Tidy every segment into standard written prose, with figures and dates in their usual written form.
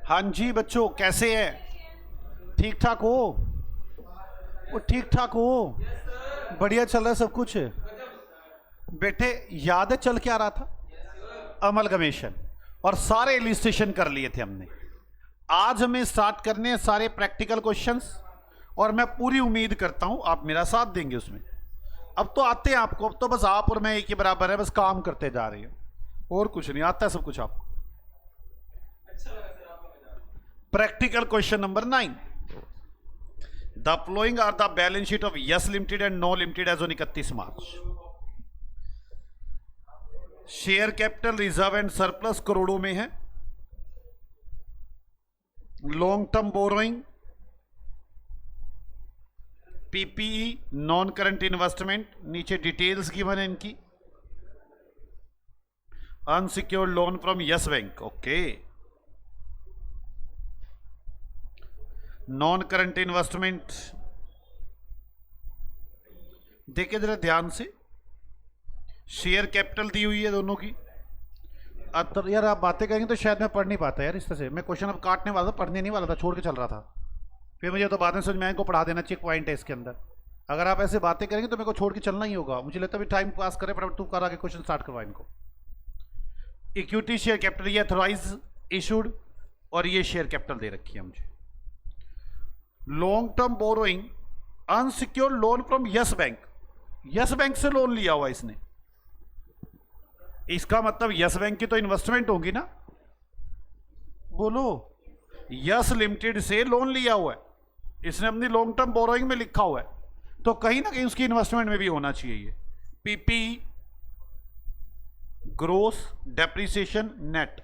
हाँ जी बच्चों, कैसे हैं? ठीक ठाक हो? वो ठीक ठाक हो? बढ़िया चल रहा है सब कुछ? बेटे याद है चल क्या रहा था? अमलगमेशन। और सारे इलिस्ट्रेशन कर लिए थे हमने। आज हमें स्टार्ट करने हैं सारे प्रैक्टिकल क्वेश्चंस, और मैं पूरी उम्मीद करता हूं आप मेरा साथ देंगे उसमें। अब तो आते हैं आपको, अब तो बस आप और मैं एक ही बराबर है, बस काम करते जा रहे हैं और कुछ नहीं आता है, सब कुछ आपको। Practical question number 9। The following are the balance sheet of yes Limited and No Limited as on 31 March. Share capital, reserve and surplus करोड़ों में है। Long term borrowing, PPE, non current investment, नीचे डिटेल्स गिवन है इनकी। Unsecured loan from yes Bank, okay. Non current investment देखिए जरा ध्यान से, शेयर कैपिटल दी हुई है दोनों की। अब यार आप बातें करेंगे तो शायद मैं पढ़ नहीं पाता यार, इस तरह से मैं क्वेश्चन अब काटने वाला था, पढ़ने नहीं वाला था, छोड़ के चल रहा था। फिर मुझे तो बाद में समझ में आए को पढ़ा देना, चेक पॉइंट है इसके अंदर। अगर आप ऐसे बातें करेंगे तो मेरे को छोड़ के चलना ही होगा। मुझे लगता है टाइम पास करे, पर तू करा के क्वेश्चन स्टार्ट करवा इनको। इक्विटी शेयर कैपिटल ये अथोराइज इशूड, और ये शेयर कैपिटल दे रखी है मुझे। Long term borrowing, unsecured loan from yes bank. Yes bank से लोन लिया हुआ इसने, इसका मतलब यस बैंक की तो इन्वेस्टमेंट होगी ना। बोलो, यस लिमिटेड से लोन लिया हुआ है इसने, अपनी लॉन्ग टर्म बोरोइंग में लिखा हुआ है, तो कहीं ना कहीं उसकी इन्वेस्टमेंट में भी होना चाहिए ये। PP, gross, depreciation, net.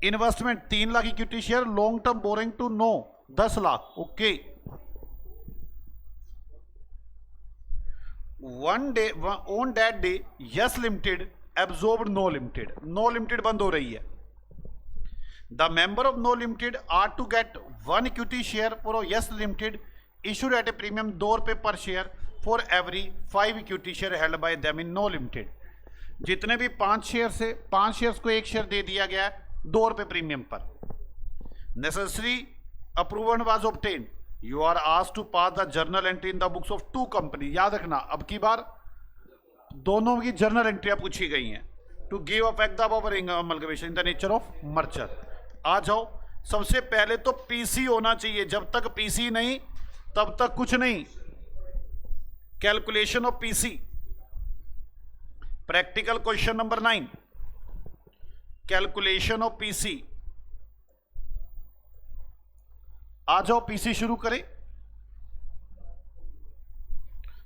Investment 3 lakh equity share, long term borrowing to 10 lakh, okay. One day on that day yes limited absorbed no limited. No limited बंद हो रही है। The member of no limited are to get 1 equity share for yes limited issued at a premium ₹2 per share for every 5 equity share held by them in no limited. जितने भी 5 share से 5 shares को 1 share दे दिया गया है ₹2 premium पर। Necessary approval was obtained, you are asked to pass the journal entry in the books of 2 company. याद रखना अब की बार दोनों की जर्नल एंट्रियां पूछी गई हैं। To give affect the above amalgamation in the nature of merger. आ जाओ, सबसे पहले तो पीसी होना चाहिए, जब तक पीसी नहीं तब तक कुछ नहीं। Calculation of PC, practical question number 9, calculation of PC. आ जाओ पीसी शुरू करें।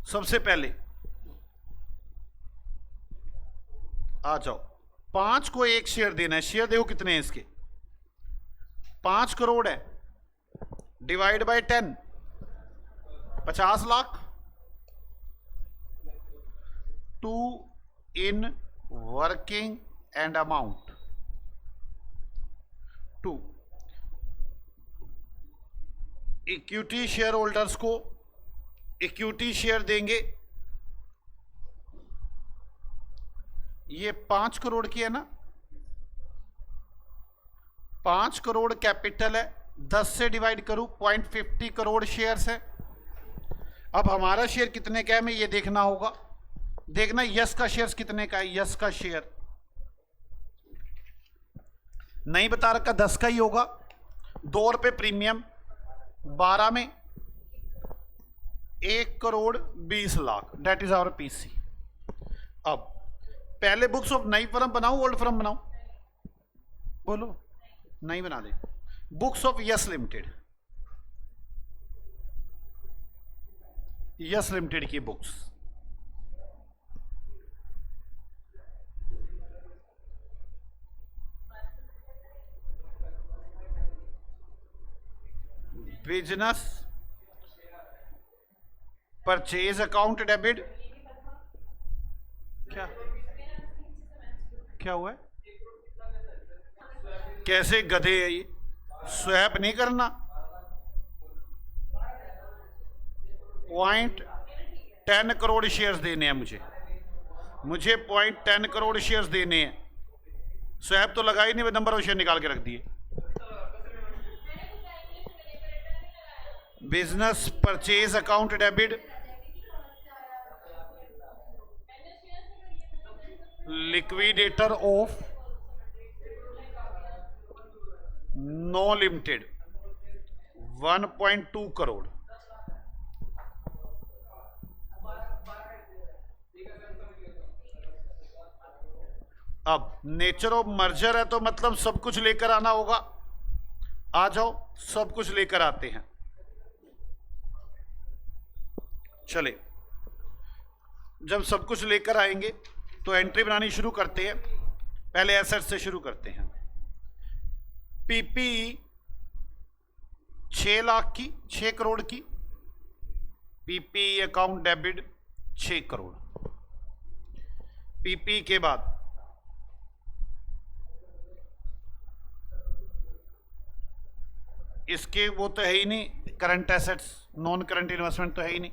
सबसे पहले आ जाओ, 5 को 1 शेयर देना है। शेयर देखो कितने हैं इसके, 5 करोड़ है, divide by 10, 50 lakh. 2 in working and amount 2। Equity share holders को इक्विटी शेयर देंगे, ये 5 करोड़ की है ना, 5 करोड़ कैपिटल है, 10 से डिवाइड करूं 0.50 करोड़ शेयर्स है। अब हमारा शेयर कितने का है मैं ये देखना होगा। देखना यस का शेयर कितने का है। यस का शेयर नहीं बता रखा, 10 का ही होगा। ₹2 प्रीमियम, 12 में 1 crore 20 lakh, that is our PC. अब पहले बुक्स ऑफ नई फर्म बनाऊं ओल्ड फर्म बनाऊं? बोलो, नहीं बना दे। Books of yes Limited, Yes Limited की बुक्स। Business purchase account debit. क्या क्या हुआ है? कैसे गधे है ये, स्वैप नहीं करना। 0.10 करोड़ शेयर्स देने हैं मुझे 0.10 करोड़ शेयर्स देने हैं। स्वैप तो लगा ही नहीं, नंबर ऑफ शेयर निकाल के रख दिए। Business purchase account debit, liquidator of no limited 1.2 crore. अब नेचर ऑफ मर्जर है तो मतलब सब कुछ लेकर आना होगा। आ जाओ, सब कुछ लेकर आते हैं। चले, जब सब कुछ लेकर आएंगे तो एंट्री बनानी शुरू करते हैं। पहले एसेट से शुरू करते हैं। पीपी 6 लाख की, 6 करोड़ की। PP account debit 6 crore. PP के बाद इसके वो तो है ही नहीं, current assets, non current investment तो है ही नहीं।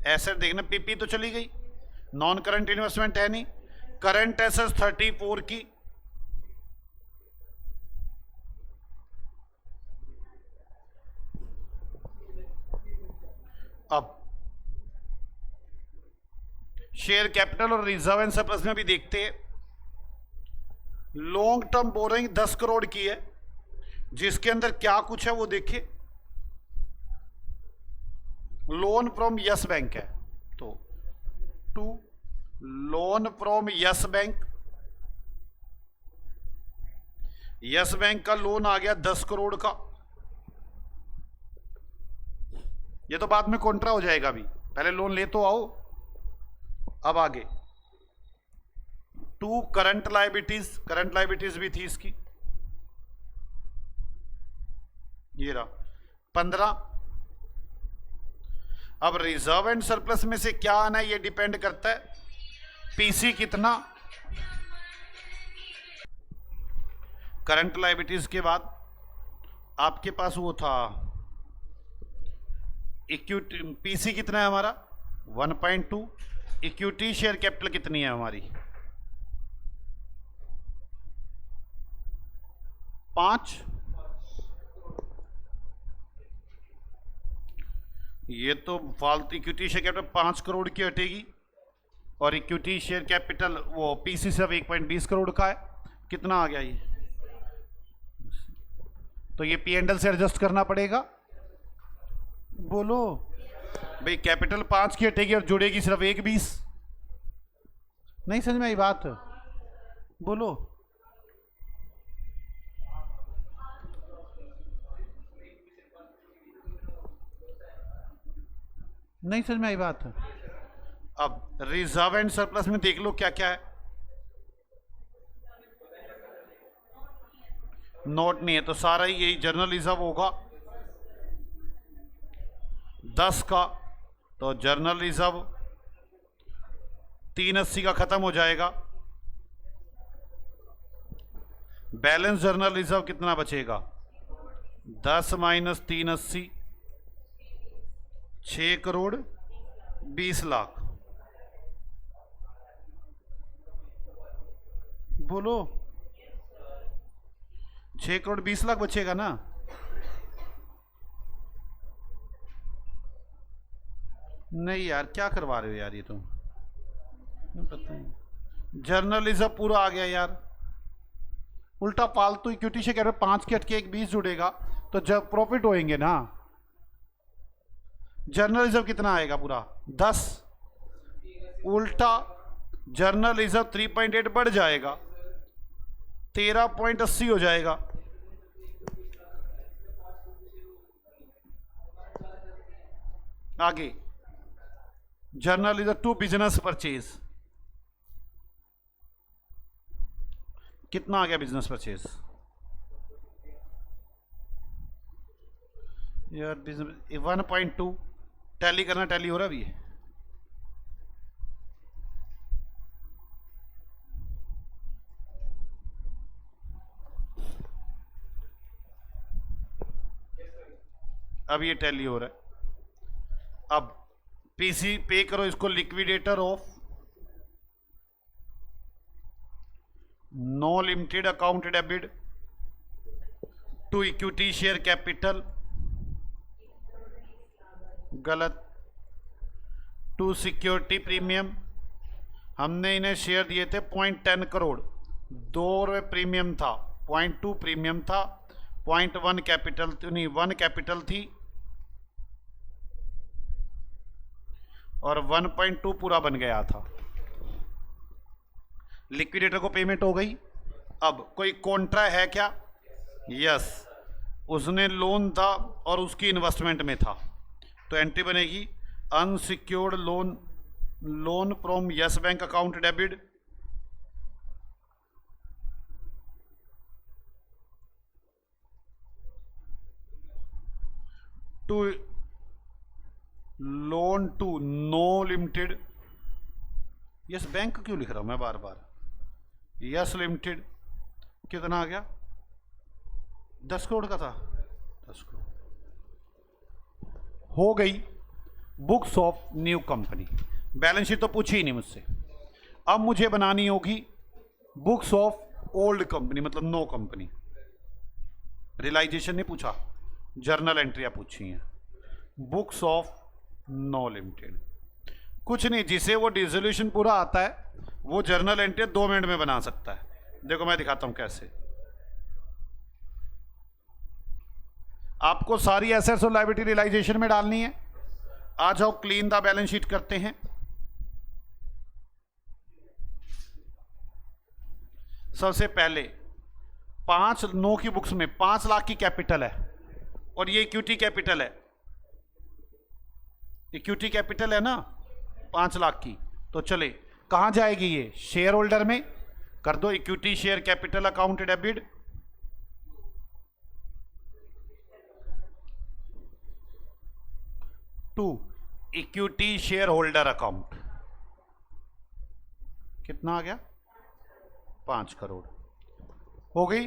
एसेट देखना, पीपी तो चली गई, नॉन करंट इन्वेस्टमेंट है नहीं। करंट एसेट्स 34 की। अब शेयर कैपिटल और रिजर्व एंड सरप्लस में भी देखते हैं। लॉन्ग टर्म बोरोइंग 10 करोड़ की है, जिसके अंदर क्या कुछ है वो देखिए। लोन फ्रॉम यस बैंक है, तो to loan from yes bank. Yes bank का लोन आ गया 10 करोड़ का। ये तो बाद में कॉन्ट्रा हो जाएगा, अभी पहले लोन ले तो आओ। अब आगे to current liabilities, current liabilities भी थी इसकी, ये रहा 15। अब रिजर्व एंड सरप्लस में से क्या आना है ये डिपेंड करता है पीसी कितना। करंट लायबिलिटीज के बाद आपके पास वो था इक्विटी, पीसी कितना है हमारा 1.2। इक्विटी शेयर कैपिटल कितनी है हमारी 5। ये तो फालतू इक्विटी शेयर कैपिटल 5 करोड़ की हटेगी, और इक्विटी शेयर कैपिटल वो पीसी सिर्फ 1.20 करोड़ का है। कितना आ गया ये, तो ये पी एंडल से एडजस्ट करना पड़ेगा। बोलो भाई, कैपिटल 5 की हटेगी और जुड़ेगी सिर्फ 1.20। नहीं समझ में आई बात, बोलो। नहीं समझ में आई बात। अब रिजर्व एंड सरप्लस में देख लो क्या क्या है। नोट नहीं है तो सारा ही यही जर्नल रिजर्व होगा 10 का, तो जर्नल रिजर्व 380 का खत्म हो जाएगा। बैलेंस जर्नल रिजर्व कितना बचेगा 10 माइनस 380, 6 करोड़ 20 लाख। बोलो 6 करोड़ 20 लाख बचेगा ना। नहीं यार, क्या करवा रहे हो यार, ये तुम पता नहीं। जर्नलिज्म पूरा आ गया यार, उल्टा फालतू इक्विटी से कह रहे 5 के हटके 1.20 जुड़ेगा तो जब प्रॉफिट होएंगे ना। जर्नलिज्म कितना आएगा पूरा 10, उल्टा जर्नलिज्म 3.8 बढ़ जाएगा 13.80 हो जाएगा। आगे जर्नलिज्म टू बिजनेस परचेज कितना आ गया बिजनेस परचेज यार, बिजनेस 1.2। टैली करना, टैली हो रहा अभी अब ये टैली हो रहा है। अब पीसी पे करो इसको, liquidator of no limited account debit to equity share capital, गलत। टू सिक्योरिटी प्रीमियम, हमने इन्हें शेयर दिए थे 0.10 करोड़, 2 रुपये प्रीमियम था, 0.2 प्रीमियम था, 0.1 कैपिटल नहीं 1 कैपिटल थी और 1.2 पूरा बन गया था। लिक्विडेटर को पेमेंट हो गई। अब कोई कॉन्ट्रा है क्या? यस, उसने लोन था और उसकी इन्वेस्टमेंट में था, तो एंट्री बनेगी unsecured loan from yes bank account debit to loan to no limited. Yes bank क्यों लिख रहा हूं मैं बार बार? यस लिमिटेड, कितना आ गया? 10 करोड़ का था, 10 करोड़ हो गई। Books of new company, balance sheet तो पूछी ही नहीं मुझसे। अब मुझे बनानी होगी बुक्स ऑफ ओल्ड कंपनी, मतलब नो कंपनी। रियलाइजेशन नहीं पूछा, जर्नल एंट्रियां पूछी हैं। बुक्स ऑफ नो लिमिटेड कुछ नहीं, जिसे वो डिसोल्यूशन पूरा आता है वो जर्नल एंट्री 2 मिनट में बना सकता है। देखो मैं दिखाता हूं कैसे। आपको सारी एसेट्स और लायबिलिटी रियलाइजेशन में डालनी है। आ जाओ क्लीन द बैलेंस शीट करते हैं। सबसे पहले 5/9 की बुक्स में 5 लाख की कैपिटल है और ये इक्विटी कैपिटल है। इक्विटी कैपिटल है ना 5 लाख की, तो चले कहां जाएगी ये? शेयर होल्डर में कर दो equity share capital account debit to equity share holder account. कितना आ गया? 5 करोड़ हो गई।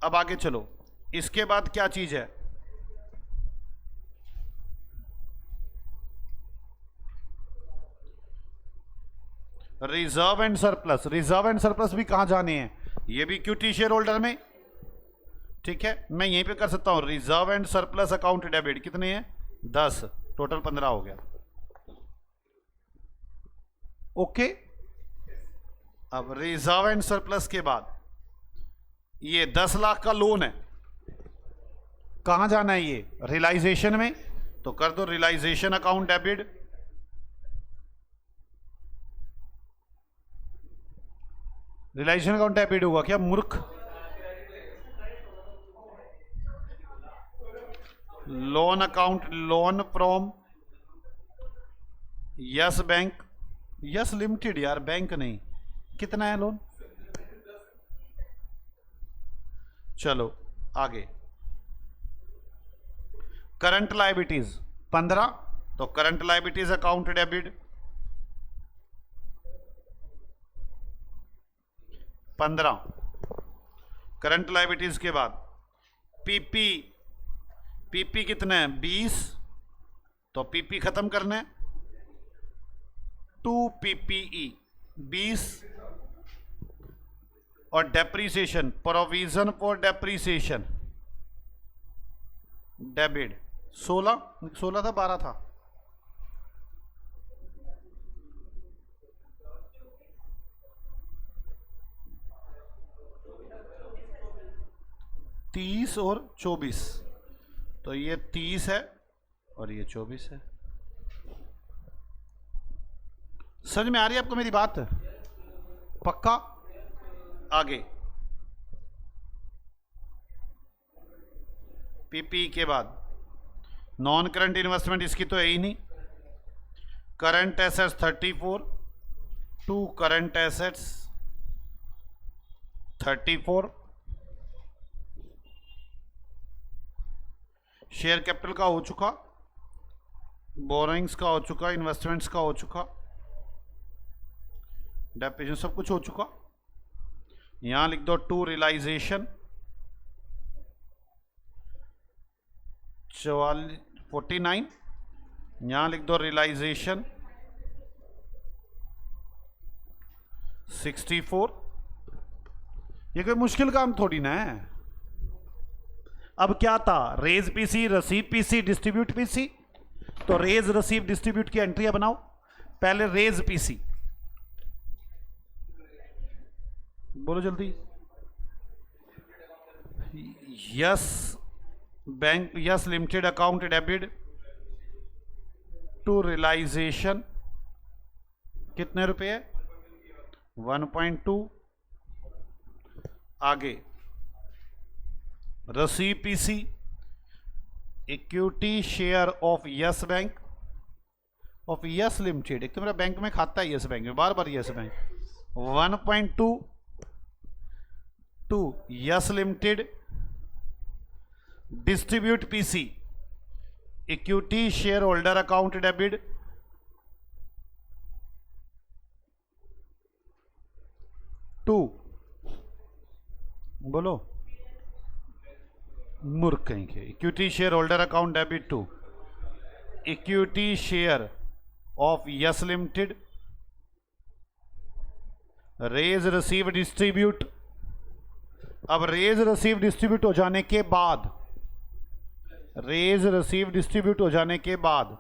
अब आगे चलो, इसके बाद क्या चीज है? Reserve and surplus. Reserve and surplus भी कहां जाने हैं? ये भी इक्विटी शेयर होल्डर में, ठीक है। मैं यहीं पे कर सकता हूं reserve and surplus account debit. कितने हैं? 10, टोटल 15 हो गया। ओके, अब रिजर्व एंड सरप्लस के बाद ये 10 लाख का लोन है, कहां जाना है ये? रियलाइजेशन में, तो कर दो realisation account debit realisation account debit होगा क्या मूर्ख? Loan account, loan from yes bank, yes limited यार, बैंक नहीं। कितना है लोन? चलो आगे। करंट लायबिलिटीज 15, तो current liabilities account debit 15। Current liabilities के बाद पीपी, पीपी कितना है? 20, तो पीपी खत्म करना है। 2 पीपीई 20 और depreciation, provision for depreciation debit 16 था 12 था। तीस और 24, तो ये 30 है और ये 24 है। समझ में आ रही है आपको मेरी बात? पक्का? आगे पीपी के बाद नॉन करंट इन्वेस्टमेंट, इसकी तो है ही नहीं। Current assets 34 to current assets 34। Share capital का हो चुका, बोरोइंग्स का हो चुका, इन्वेस्टमेंट्स का हो चुका, डेप्रिसिएशन सब कुछ हो चुका। यहां लिख दो टू रियलाइजेशन 49, यहां लिख दो रियलाइजेशन 64, ये कोई मुश्किल काम थोड़ी ना है। अब क्या था, raise PC, receive PC, distribute PC. तो रेज, रसीव, डिस्ट्रीब्यूट की एंट्रियां बनाओ। पहले रेज पीसी, बोलो जल्दी। Yes bank, yes limited account debit to realisation, कितने रुपए? 1.2। आगे receive PC, equity share of yes bank, of yes limited. एक तो मेरा बैंक में खाता है यस बैंक में, बार बार Yes Bank. 1.2 to Yes Limited, distribute PC, equity share holder account debit to, बोलो मूर्ख कहीं के, equity share holder account debit to equity share of yes Limited, raise, receive, distribute. अब रेज, रिसीव, डिस्ट्रीब्यूट हो जाने के बाद, रेज, रिसीव, डिस्ट्रीब्यूट हो जाने के बाद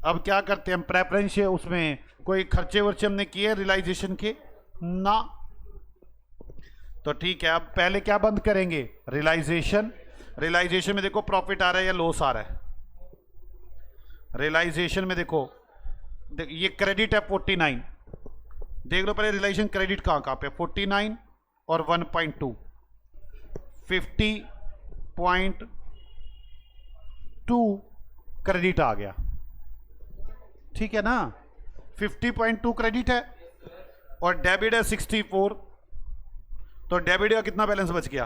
अब क्या करते हैं हम? प्रेफरेंस, उसमें कोई खर्चे वर्चे हमने किए रियलाइजेशन के ना, तो ठीक है। अब पहले क्या बंद करेंगे? रियलाइजेशन। रियलाइजेशन में देखो प्रॉफिट आ रहा है या लॉस आ रहा है। रियलाइजेशन में देखो, ये क्रेडिट है 49, देख लो पहले रियलाइजेशन क्रेडिट कहां कहां पे, 49 और 1.2, 50.2 क्रेडिट आ गया, ठीक है ना। 50.2 क्रेडिट है और डेबिट है 64, तो डेबिट का कितना बैलेंस बच गया?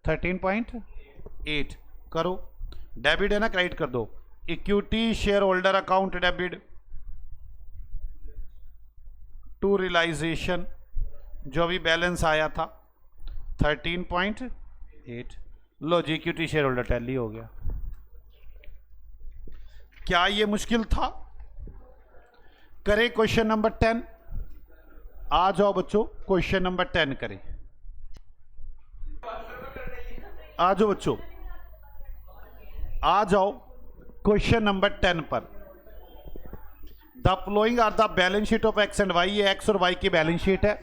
13.8। करो, डेबिट है ना, क्रेडिट कर दो। Equity share holder account debit to realisation, जो भी बैलेंस आया था 13.8। लो जी, इक्विटी शेयर होल्डर टैली हो गया। क्या ये मुश्किल था? करें क्वेश्चन नंबर 10। आ जाओ बच्चों, क्वेश्चन नंबर 10 करें। आ जाओ बच्चों, आ जाओ क्वेश्चन नंबर 10 पर। The following are the balance sheet of X and Y. ये एक्स और वाई की बैलेंस शीट है।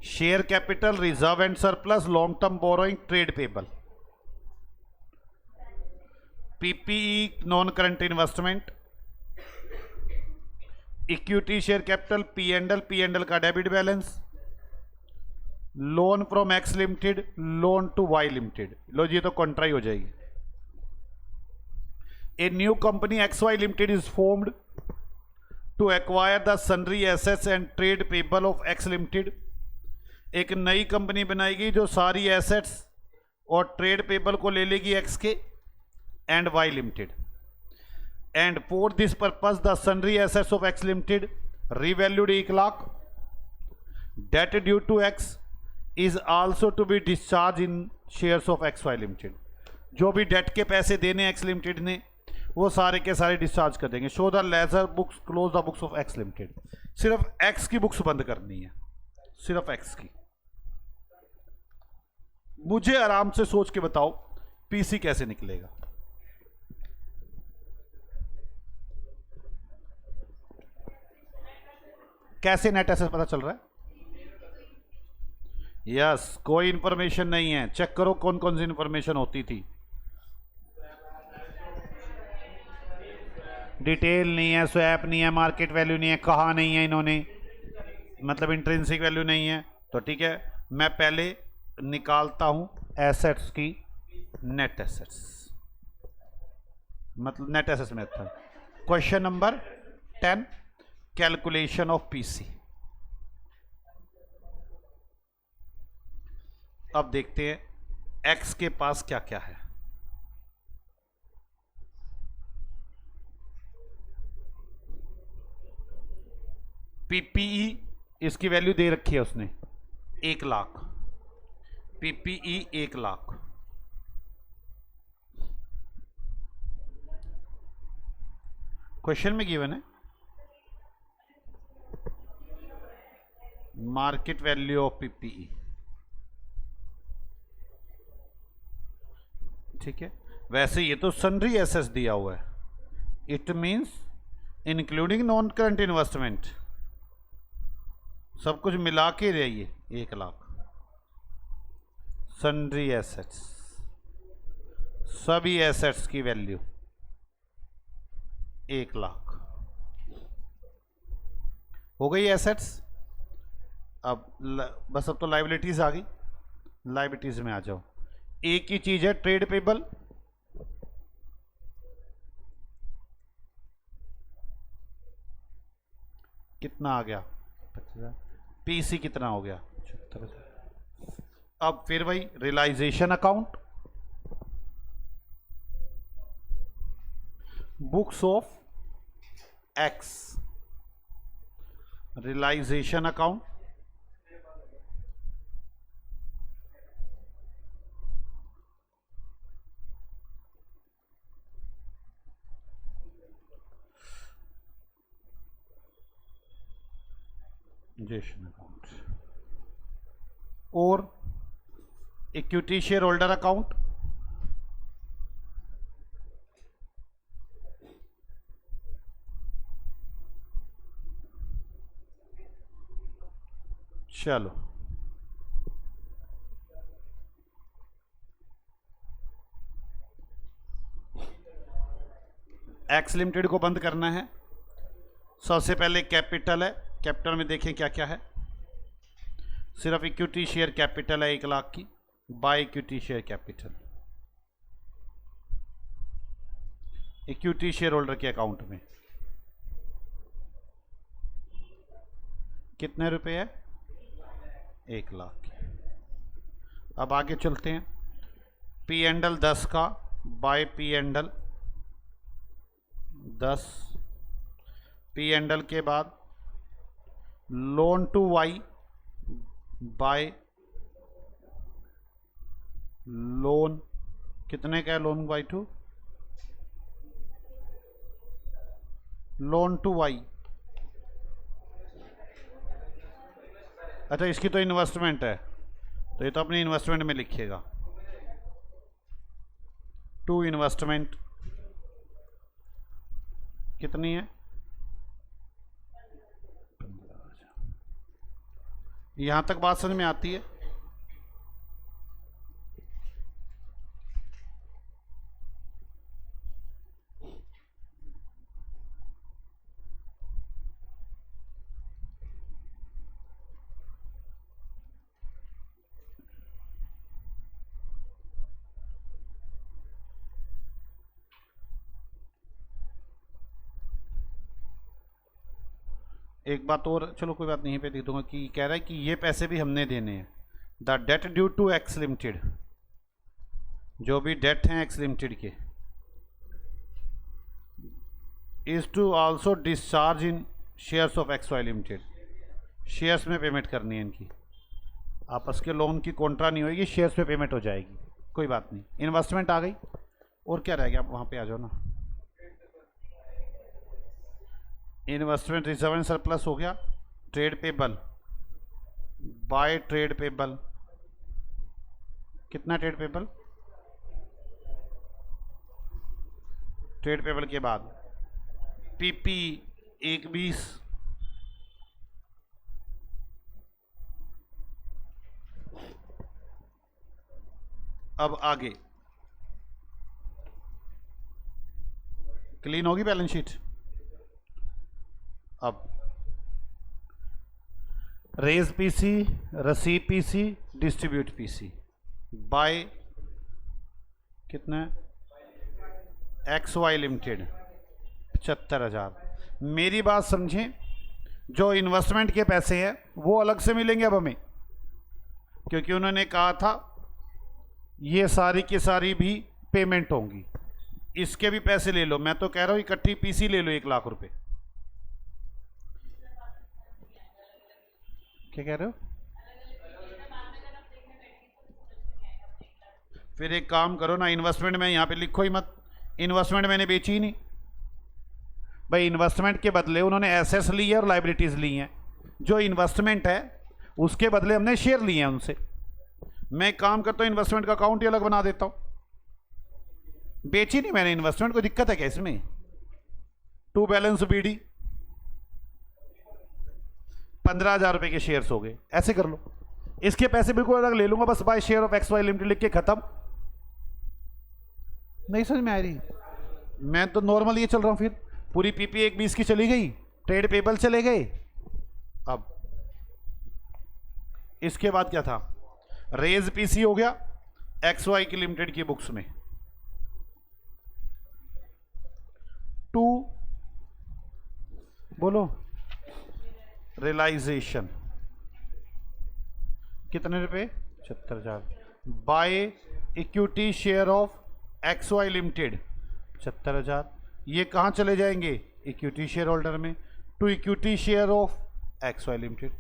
Share capital, reserve and surplus, long term borrowing, trade payable, PPE non current investment, equity share capital, P and L का debit balance, loan from X limited, loan to Y limited. लो जी, तो contra हो जाएगी। A new company X Y limited is formed to acquire the sundry assets and trade payable of X limited. एक नई company बनाएगी जो सारी एसेट्स और ट्रेड पेबल को ले लेगी एक्स के and Y limited. And for this purpose the sundry assets of X limited revalued 1 lakh, debt due to X is also to be discharge in shares of X Y limited. जो भी date के पैसे देने x limited ने, वो सारे के सारे डिस्चार्ज कर देंगे। Show the ledger books, close the books of X limited. सिर्फ एक्स की बुक्स बंद करनी है, सिर्फ एक्स की। मुझे आराम से सोच के बताओ पीसी कैसे निकलेगा? कैसे नेट एसेट पता चल रहा है? यस, कोई इंफॉर्मेशन नहीं है। चेक करो कौन कौन सी इंफॉर्मेशन होती थी। डिटेल नहीं है, स्वैप नहीं है, मार्केट वैल्यू नहीं है, कहा नहीं है इन्होंने, मतलब इंट्रिंसिक वैल्यू नहीं है। तो ठीक है, मैं पहले निकालता हूं एसेट्स की नेट एसेट्स, मतलब net assets method. Question number 10, calculation of PC. अब देखते हैं एक्स के पास क्या क्या है। पीपीई, इसकी वैल्यू दे रखी है उसने 1 लाख। पीपीई 1 लाख, क्वेश्चन में गिवन है। मार्केट वैल्यू ऑफ पीपीई, ठीक है। वैसे ये तो सन्ड्री एसेट्स दिया हुआ है, it means including non current investment, सब कुछ मिला के रहिए 1 लाख। सन्ड्री एसेट्स, सभी एसेट्स की वैल्यू 1 लाख हो गई एसेट्स। अब बस अब तो लाइबिलिटीज आ गई, लाइबिलिटीज में आ जाओ। एक ही चीज है ट्रेड पेबल, कितना आ गया 50,000, पीसी कितना हो गया 76,000। अब फिर वही realisation account, books of X, realisation account, account, और इक्विटी शेयर होल्डर अकाउंट, चलो एक्स लिमिटेड को बंद करना है। सबसे पहले कैपिटल है, कैपिटल में देखें क्या क्या है। सिर्फ इक्विटी शेयर कैपिटल है 1 लाख की, bye equity share capital, equity share holder के अकाउंट में कितने रुपए है 1 लाख की। अब आगे चलते हैं। पी एंडल 10 का, by P and L 10, P and L के बाद loan to Y, by loan, कितने का है loan Y to, loan to Y, अच्छा इसकी तो इन्वेस्टमेंट है, तो ये तो अपनी इन्वेस्टमेंट में लिखिएगा। टू इन्वेस्टमेंट कितनी है, यहां तक बात समझ में आती है। एक बात और, चलो कोई बात नहीं पे लिख दूंगा कि कह रहा है कि ये पैसे भी हमने देने हैं। The debt due to X limited, जो भी डेट हैं एक्स लिमिटेड के, is to also discharge in shares of X Y limited, shares में पेमेंट करनी है इनकी। आपस के लोन की कॉन्ट्रा नहीं होगी, शेयर्स पे पेमेंट हो जाएगी, कोई बात नहीं। इन्वेस्टमेंट आ गई, और क्या रह गया, आप वहाँ पे आ जाओ ना। इन्वेस्टमेंट रिजर्व एंड सरप्लस हो गया। Trade payable, by trade payable, कितना ट्रेड पेबल, ट्रेड पेबल के बाद पीपी 120, अब आगे क्लीन होगी बैलेंस शीट। अब raise PC, receive PC, distribute PC, by कितना, एक्स वाई लिमिटेड 75,000। मेरी बात समझें, जो इन्वेस्टमेंट के पैसे हैं वो अलग से मिलेंगे अब हमें, क्योंकि उन्होंने कहा था ये सारी की सारी भी पेमेंट होंगी। इसके भी पैसे ले लो, मैं तो कह रहा हूँ इकट्ठी पीसी ले लो 1 लाख रुपए। क्या कह रहे हो? फिर एक काम करो ना, इन्वेस्टमेंट में यहाँ पे लिखो ही मत, इन्वेस्टमेंट मैंने बेची ही नहीं भाई। इन्वेस्टमेंट के बदले उन्होंने एसेट्स ली है और लाइबिलिटीज ली हैं। जो इन्वेस्टमेंट है उसके बदले हमने शेयर लिए हैं उनसे। मैं काम करता हूं इन्वेस्टमेंट का अकाउंट ही अलग बना देता हूं, बेची नहीं मैंने इन्वेस्टमेंट, कोई दिक्कत है क्या इसमें? टू बैलेंस बीडी 15,000 रुपए के शेयर्स हो गए, ऐसे कर लो। इसके पैसे बिल्कुल अलग ले लूंगा, बस by share of X Y limited लिख के खत्म। नहीं समझ में आ रही? मैं तो नॉर्मल ये चल रहा हूं, फिर पूरी पीपी 1/20 की चली गई, ट्रेड पेबल चले गए। अब इसके बाद क्या था? रेज पीसी हो गया एक्स वाई की लिमिटेड की बुक्स में। टू बोलो रियलाइजेशन कितने रुपए? 75,000 by equity share of X Y limited 75,000। ये कहां चले जाएंगे? इक्विटी शेयर होल्डर में, to equity share of X Y limited.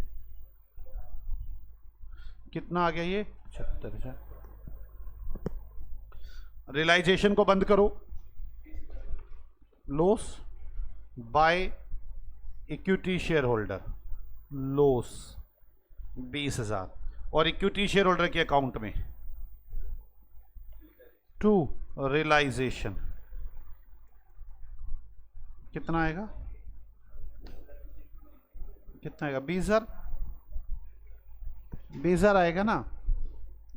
कितना आ गया ये? 75,000। रियलाइजेशन को बंद करो, loss by equity share holder, loss 20,000 और इक्विटी शेयर होल्डर के अकाउंट में। टू रियलाइजेशन कितना आएगा? कितना आएगा? 20,000। 20,000 आएगा ना?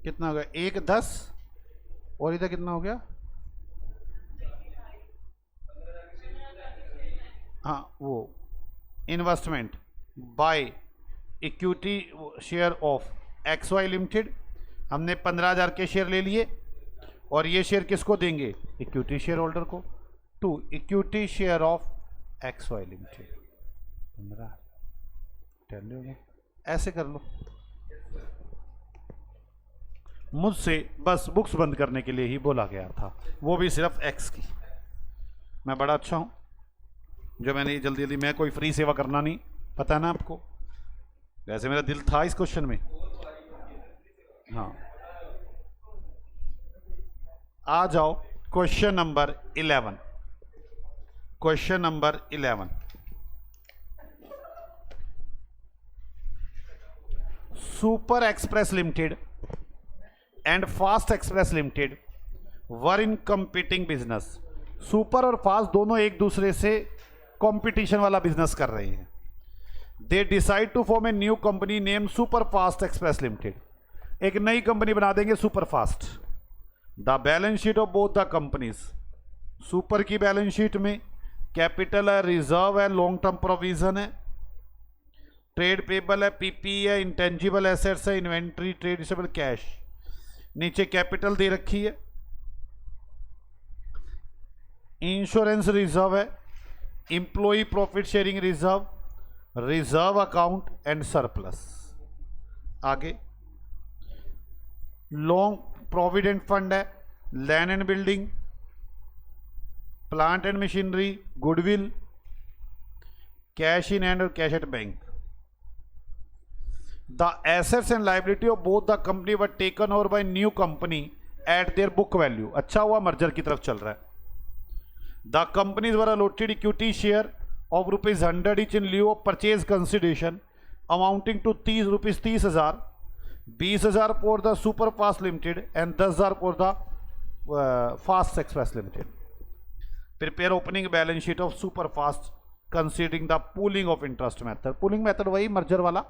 कितना हो गया? 1 10 और इधर कितना हो गया? हाँ वो investment by equity share of X Y limited, हमने 15,000 के शेयर ले लिए और ये शेयर किसको देंगे? इक्विटी शेयर होल्डर को। To equity share of X Y limited 15,000। ऐसे कर लो। मुझसे बस बुक्स बंद करने के लिए ही बोला गया था, वो भी सिर्फ एक्स की। मैं बड़ा अच्छा हूं जो मैंने जल्दी जल्दी, मैं कोई फ्री सेवा करना नहीं, पता है ना आपको। वैसे मेरा दिल था इस क्वेश्चन में। हाँ आ जाओ question number 11। Question number 11, super express limited and fast express limited were in competing business. Super और फास्ट दोनों एक दूसरे से कंपटीशन वाला बिजनेस कर रहे हैं। They decide to form a new company name super fast express limited. एक नई कंपनी बना देंगे super fast. The balance sheet of both the companies, super की बैलेंस शीट में कैपिटल है, रिजर्व है, लॉन्ग टर्म प्रोविजन है, ट्रेड पेबल है, पीपी है, इंटेंजिबल एसेट्स है, इन्वेंट्री, ट्रेड रिसीवेबल, कैश। नीचे कैपिटल दे रखी है, इंश्योरेंस रिजर्व है, employee profit sharing reserve, reserve account and surplus. आगे लॉन्ग प्रोविडेंट फंड है, land and building, plant and machinery, goodwill, cash in hand और cash at bank. The assets and liability of both the company were taken over by new company at their book value. अच्छा हुआ merger की तरफ चल रहा है। The companies were allotted equity share of rupees 100 each in lieu of purchase consideration amounting to rupees 30,000, 20,000 for the super fast limited and 10,000 for the fast express limited. Prepare opening balance sheet of super fast considering the pooling of interest method. pooling method वही merger वाला।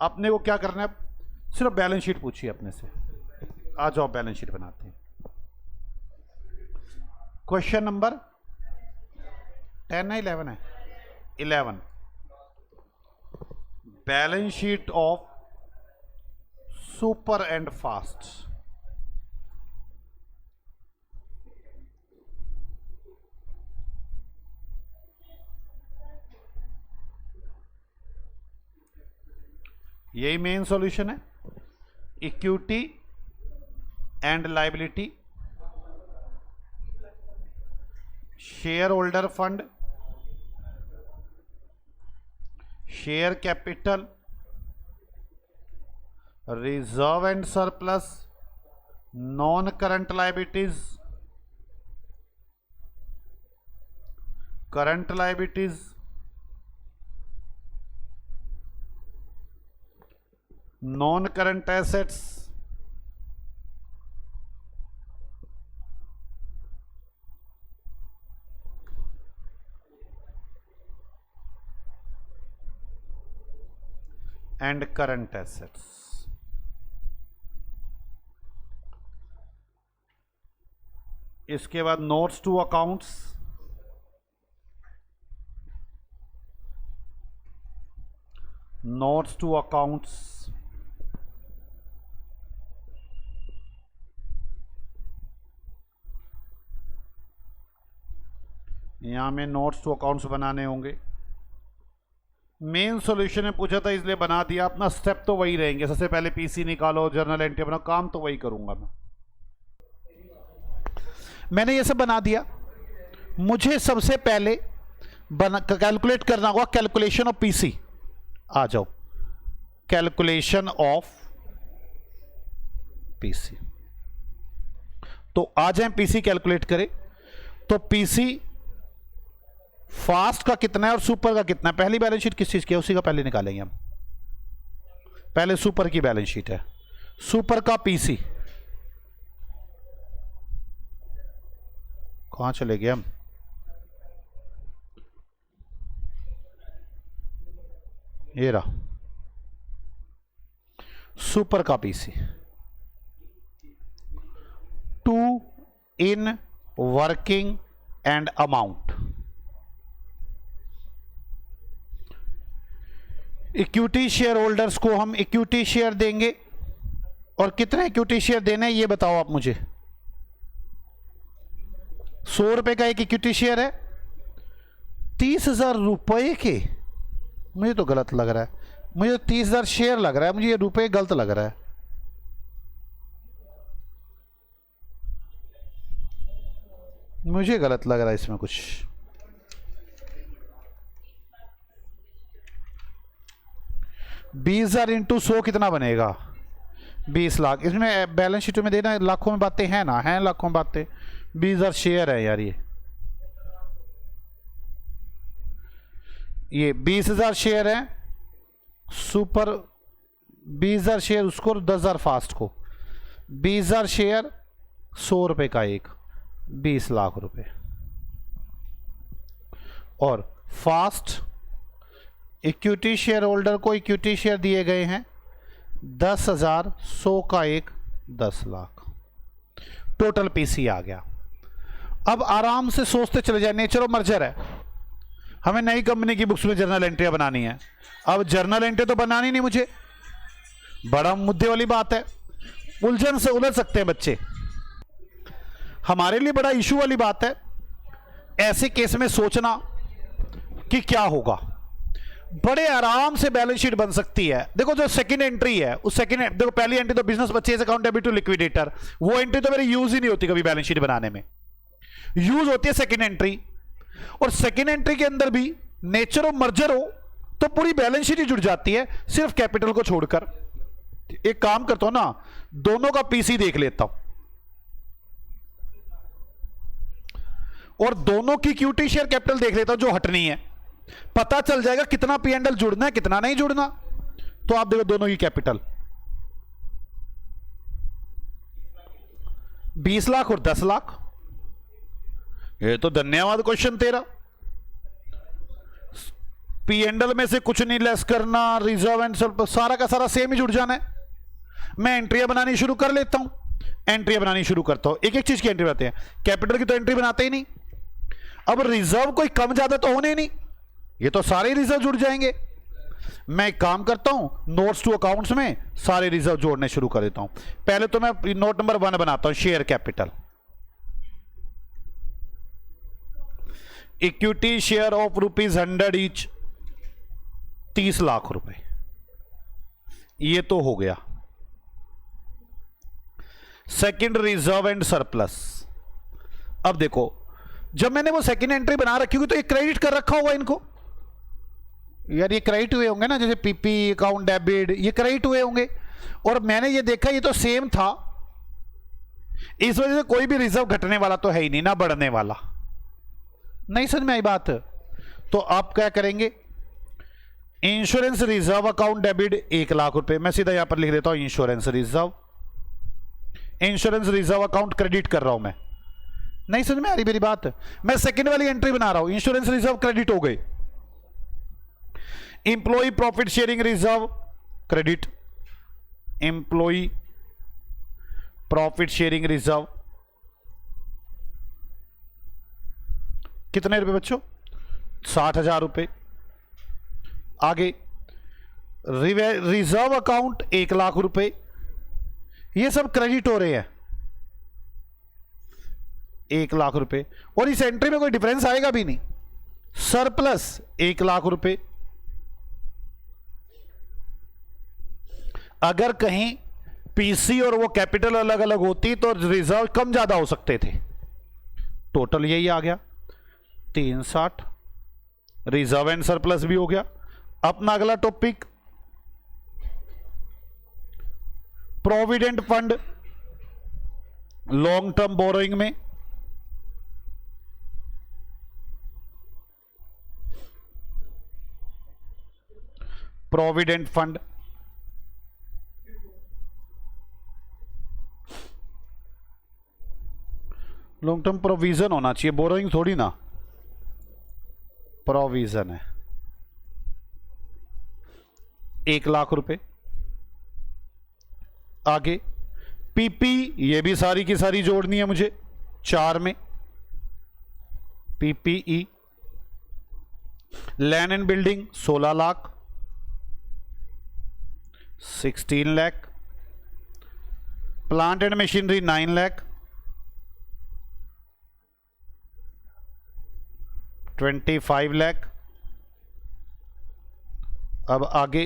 अपने को क्या करना है? सिर्फ balance sheet पूछिए अपने से। आ जाओ बैलेंस शीट बनाते हैं। क्वेश्चन नंबर 10 है 11 है? 11, balance sheet of super and fast. यही मेन सॉल्यूशन है। Equity and liability, share holder fund, share capital, reserve and surplus, non current liabilities, current liabilities, non current assets and current assets. इसके बाद notes to accounts, notes to accounts, यहां में notes to accounts बनाने होंगे। Main solution में पूछा था इसलिए बना दिया, अपना स्टेप तो वही रहेंगे। सबसे पहले पीसी निकालो, जर्नल एंट्री बनाओ, काम तो वही करूंगा मैंने ये सब बना दिया। मुझे सबसे पहले कैलकुलेट करना होगा कैलकुलेशन ऑफ पीसी। आ जाओ, कैलकुलेशन ऑफ पीसी। तो आ जाए पीसी कैलकुलेट करें। तो पीसी फास्ट का कितना है और सुपर का कितना है। पहली बैलेंस शीट किस चीज की है, उसी का पहले निकालेंगे हम। पहले सुपर की बैलेंस शीट है, सुपर का पीसी कहां चले गए हम। ये रहा सुपर का PC. To in working and amount. Equity share holders को हम इक्विटी शेयर देंगे, और कितने इक्विटी शेयर देने ये बताओ आप मुझे। 100 रुपए का एक इक्विटी शेयर है, 30,000 रुपए के। मुझे तो गलत लग रहा है, मुझे 30,000 शेयर लग रहा है, मुझे ये रुपए गलत लग रहा है। मुझे गलत लग रहा है इसमें कुछ। बीस 20,000 × 100 कितना बनेगा, 20 लाख। इसमें बैलेंस शीट में देना लाखों में बातें हैं ना, हैं लाखों में बातें। 20,000 शेयर है यार, ये 20,000 शेयर है सुपर, 20,000 शेयर उसको, 10,000 फास्ट को। 20,000 शेयर 100 रुपए का एक, 20 लाख रुपए। और फास्ट इक्विटी शेयर होल्डर को इक्विटी शेयर दिए गए हैं 10,000, 100 का एक, 10 लाख। टोटल पीसी आ गया। अब आराम से सोचते चले जाए, नेचर ऑफ मर्जर है, हमें नई कंपनी की बुक्स में जर्नल एंट्रियां बनानी है। अब जर्नल एंट्री तो बनानी नहीं मुझे, बड़ा मुद्दे वाली बात है, उलझन से उलझ सकते हैं बच्चे। हमारे लिए बड़ा इशू वाली बात है ऐसे केस में सोचना कि क्या होगा। बड़े आराम से बैलेंस शीट बन सकती है। देखो जो सेकंड एंट्री है, उस सेकंड देखो पहली एंट्री तो business purchase account debit to liquidator, वो एंट्री तो मेरी यूज ही नहीं होती कभी बैलेंस शीट बनाने में, यूज होती है सेकंड एंट्री। और सेकंड एंट्री के अंदर भी नेचर ऑफ मर्जर हो तो पूरी बैलेंस शीट ही जुड़ जाती है, सिर्फ कैपिटल को छोड़कर। एक काम करता हूं ना, दोनों का पीसी देख लेता हूं और दोनों की इक्विटी शेयर कैपिटल देख लेता हूं जो हटनी है, पता चल जाएगा कितना पी&एल जुड़ना है कितना नहीं जुड़ना। तो आप देखो दोनों की कैपिटल 20 लाख और 10 लाख। ये तो धन्यवाद क्वेश्चन तेरा। पी&एल में से कुछ नहीं लेस करना, रिजर्व एंड सारा का सारा सेम ही जुड़ जाना है। मैं एंट्रियां बनानी शुरू कर लेता हूं, एंट्रियां बनानी शुरू करता हूं। एक एक चीज की एंट्री बनाते हैं, कैपिटल की तो एंट्री बनाते ही नहीं। अब रिजर्व कोई कम ज्यादा तो होने नहीं, ये तो सारे रिजर्व जुड़ जाएंगे। मैं एक काम करता हूं, नोट्स टू अकाउंट्स में सारे रिजर्व जोड़ने शुरू कर देता हूं। पहले तो मैं नोट नंबर 1 बनाता हूं, share capital. Equity share of ₹100 each, 30 lakh रुपए। ये तो हो गया। Second reserve and surplus. अब देखो जब मैंने वो सेकंड एंट्री बना रखी होगी तो ये क्रेडिट कर रखा होगा इनको, यार ये क्रेडिट हुए होंगे ना, जैसे पीपी अकाउंट डेबिट, ये क्रेडिट हुए होंगे। और मैंने ये देखा ये तो सेम था, इस वजह से कोई भी रिजर्व घटने वाला तो है ही नहीं, ना बढ़ने वाला। नहीं समझ में आई बात? तो आप क्या करेंगे, इंश्योरेंस रिजर्व अकाउंट डेबिट 1,00,000 रुपए, मैं सीधा यहां पर लिख देता हूं insurance reserve, insurance reserve account credit कर रहा हूं मैं। नहीं समझ में आ रही मेरी बात? मैं सेकंड वाली एंट्री बना रहा हूं, इंश्योरेंस रिजर्व क्रेडिट हो गए। Employee profit sharing reserve credit, employee profit sharing reserve कितने रुपए बच्चों? 60,000 रुपए। आगे रिजर्व अकाउंट 1,00,000 रुपए, ये सब क्रेडिट हो रहे हैं 1,00,000 रुपए, और इस एंट्री में कोई डिफरेंस आएगा भी नहीं। सरप्लस 1,00,000 रुपए, अगर कहीं पीसी और वो कैपिटल अलग अलग होती तो रिजर्व कम ज्यादा हो सकते थे। टोटल यही आ गया 360, रिजर्व एंड सरप्लस भी हो गया। अपना अगला topic provident fund long term borrowing में provident fund long term provision होना चाहिए, बोरोइंग थोड़ी ना, प्रोविजन है 1,00,000 रुपए। आगे पीपी, ये भी सारी की सारी जोड़नी है मुझे 4 में। PPE land and building 16 lakh 16 lakh, plant and machinery 9 lakh 25 lakh. अब आगे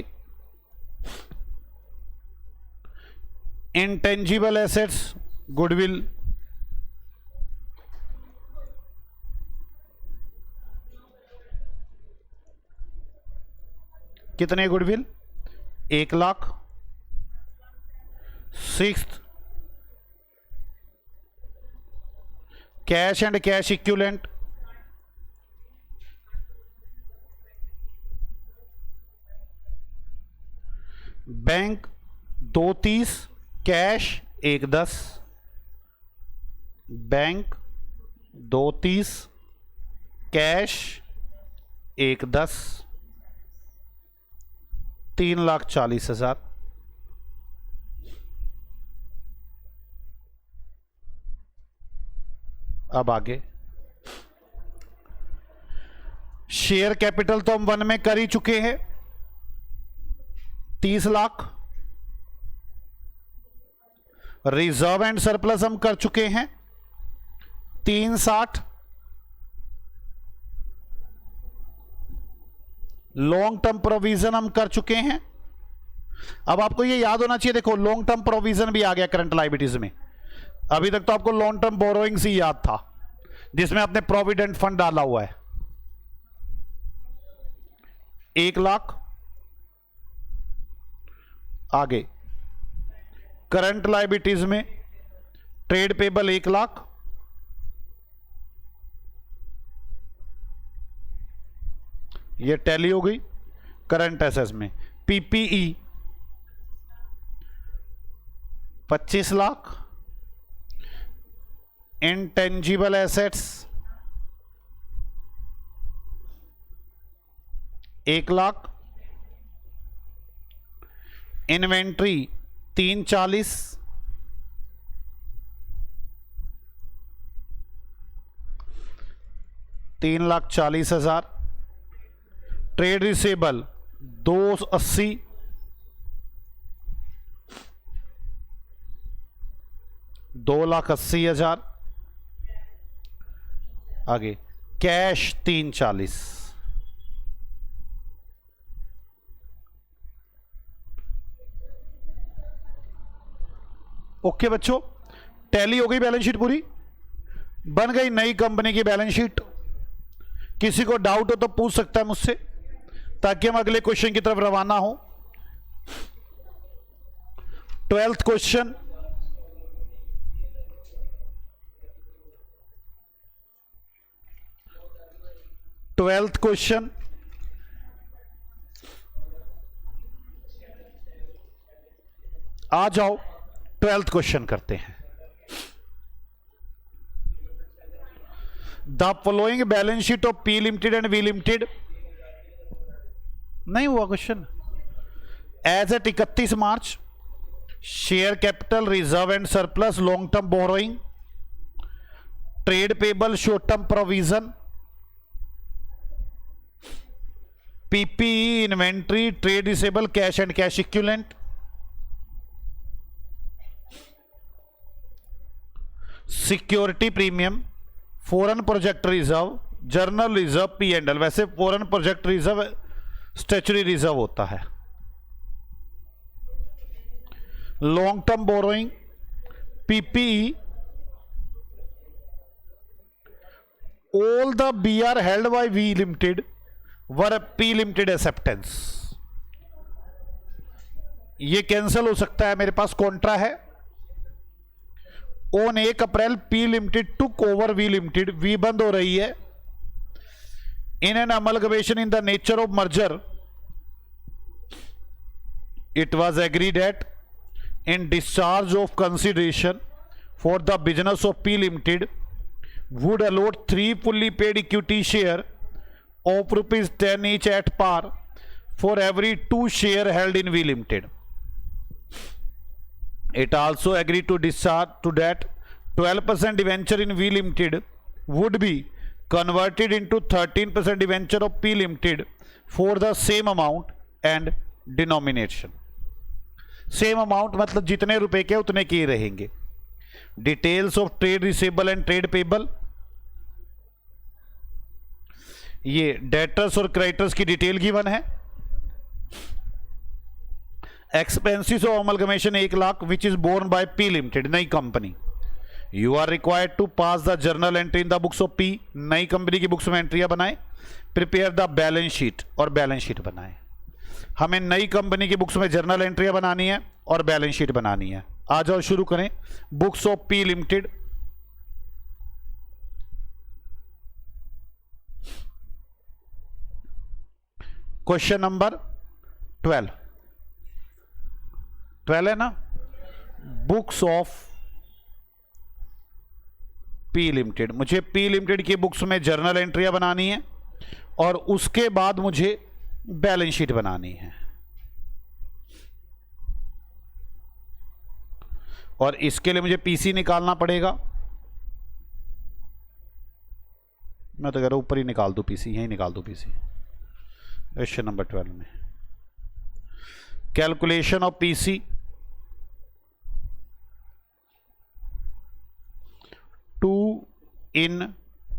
इंटेंजिबल एसेट्स गुडविल कितने goodwill? 1,00,000। Sixth cash and cash equivalent bank 230, cash 110, bank 230 cash 110, 3,40,000। अब आगे शेयर कैपिटल तो हम 1 में कर ही चुके हैं 30 लाख। रिजर्व एंड सरप्लस हम कर चुके हैं 360। लॉन्ग टर्म प्रोविजन हम कर चुके हैं। अब आपको ये याद होना चाहिए, देखो लॉन्ग टर्म प्रोविजन भी आ गया करंट लायबिलिटीज में। अभी तक तो आपको लॉन्ग टर्म बोरोइंग्स ही याद था जिसमें आपने प्रोविडेंट फंड डाला हुआ है 1,00,000। आगे करंट लायबिलिटीज में ट्रेड पेबल 1,00,000, ये टैली हो गई। करंट एसेट्स में PPE 25 lakh, intangible assets 1,00,000, inventory 340, $3,40,000, trade receivable 280, $2,80,000। आगे कैश 340। ओके बच्चों, टैली हो गई बैलेंस शीट पूरी, बन गई नई कंपनी की बैलेंस शीट। किसी को डाउट हो तो पूछ सकता है मुझसे, ताकि हम अगले क्वेश्चन की तरफ रवाना हो। 12th क्वेश्चन, आ जाओ 12th क्वेश्चन करते हैं। The following balance sheet of P limited and V limited, नहीं हुआ question. As at 31 March, share capital, reserve and surplus, long term borrowing, trade payable, short term provision, PPE, inventory, trade receivable, cash and cash equivalent, security premium, foreign project reserve, general reserve, P and L. वैसे foreign project reserve statutory reserve होता है। Long term borrowing, PPE, all the BR held by V Limited were P Limited acceptance। ये cancel हो सकता है, मेरे पास Contra है। On 1 April P Limited took over V Limited, V बंद हो रही है। In an amalgamation in the nature of merger, it was agreed that in discharge of consideration for the business of P Limited would allot 3 fully paid equity share of ₹10 each at par for every 2 share held in V Limited. It also agreed to discharge to that 12% debenture in V Limited would be converted into 13% debenture of P Limited for the same amount and denomination. Same amount मतलब जितने रुपए के उतने के रहेंगे। Details of trade receivable and trade payable, ये debtors और creditors की डिटेल गिवन है। Expenses of amalgamation 1 lakh which is borne by P limited, नई कंपनी। You are required to pass the journal entry in the books of P, नई कंपनी की books में एंट्रियां बनाए। प्रिपेयर द बैलेंस शीट, और बैलेंस शीट बनाए। हमें नई कंपनी की बुक्स में जर्नल एंट्रियां बनानी है और बैलेंस शीट बनानी है। आ जाओ शुरू करें। Books of P limited, question number 12 है ना। बुक्स ऑफ पी लिमिटेड, मुझे पी लिमिटेड की बुक्स में जर्नल एंट्रियां बनानी है और उसके बाद मुझे बैलेंस शीट बनानी है। और इसके लिए मुझे पीसी निकालना पड़ेगा। मैं तो कह रहा हूं ऊपर ही निकाल दूं पीसी, यहीं निकाल दूं पीसी। क्वेश्चन नंबर 12 में calculation of PC, to in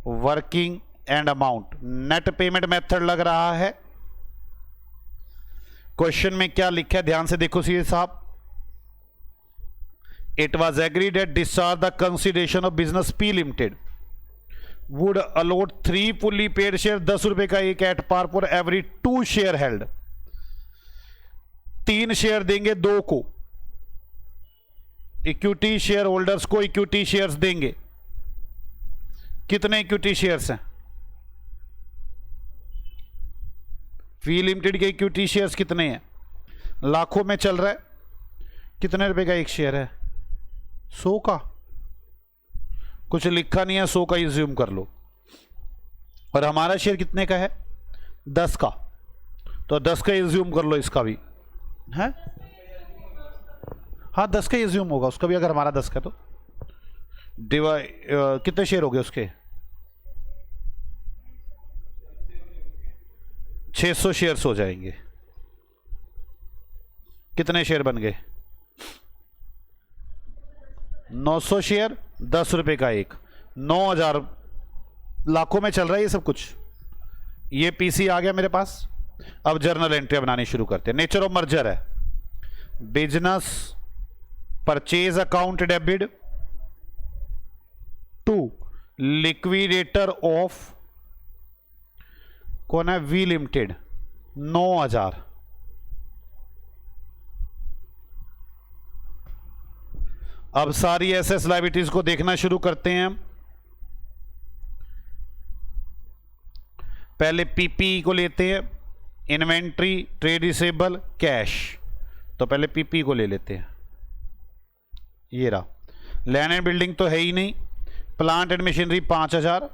working and amount, net payment method लग रहा है। क्वेश्चन में क्या लिखा है ध्यान से देखो सीए साहब। It was agreed at discharge the consideration of business P limited would allot 3 fully paid share, 10 रुपए का एक at par for every 2 share held. 3 share देंगे 2 को, इक्विटी शेयर होल्डर्स को इक्विटी शेयर्स देंगे। कितने इक्विटी शेयर्स हैं? वी लिमिटेड के इक्विटी शेयर्स कितने हैं? लाखों में चल रहा है। कितने रुपए का एक शेयर है? 100 का। कुछ लिखा नहीं है, 100 का एज्यूम कर लो। और हमारा शेयर कितने का है? 10 का। तो 10 का एज्यूम कर लो इसका भी है। हाँ 10 का एज्यूम होगा उसका भी, अगर हमारा 10 का। तो कितने शेयर हो गए उसके? 600 शेयर्स हो जाएंगे। कितने शेयर बन गए? 900 शेयर, 10 रुपए का एक, 9000। लाखों में चल रहा है ये सब कुछ। ये पीसी आ गया मेरे पास। अब जर्नल एंट्री बनानी शुरू करते हैं। नेचर ऑफ मर्जर है business purchase account debit to liquidator of, कौन है? V limited, 9000। अब सारी एसेट्स लायबिलिटीज को देखना शुरू करते हैं हम। पहले पीपी को लेते हैं, इन्वेंट्री, ट्रेड रिसेबल, कैश। तो पहले पीपी को ले लेते हैं। ये रहा। लैंड एंड बिल्डिंग तो है ही नहीं। Plant and machinery 5000।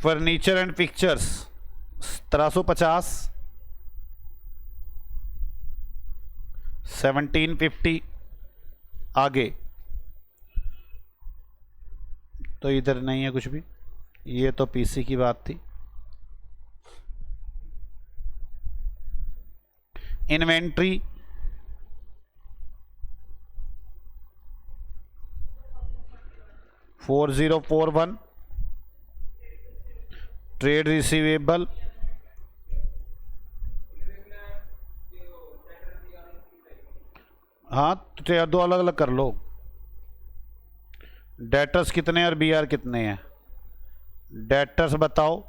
Furniture and pictures 1750। 1750। आगे तो इधर नहीं है कुछ भी, ये तो पीसी की बात थी। इन्वेंट्री 4041। ट्रेड रिसीवेबल हाँ तो दो अलग अलग कर लो। डेटर्स कितने और बीआर कितने हैं? डेटर्स बताओ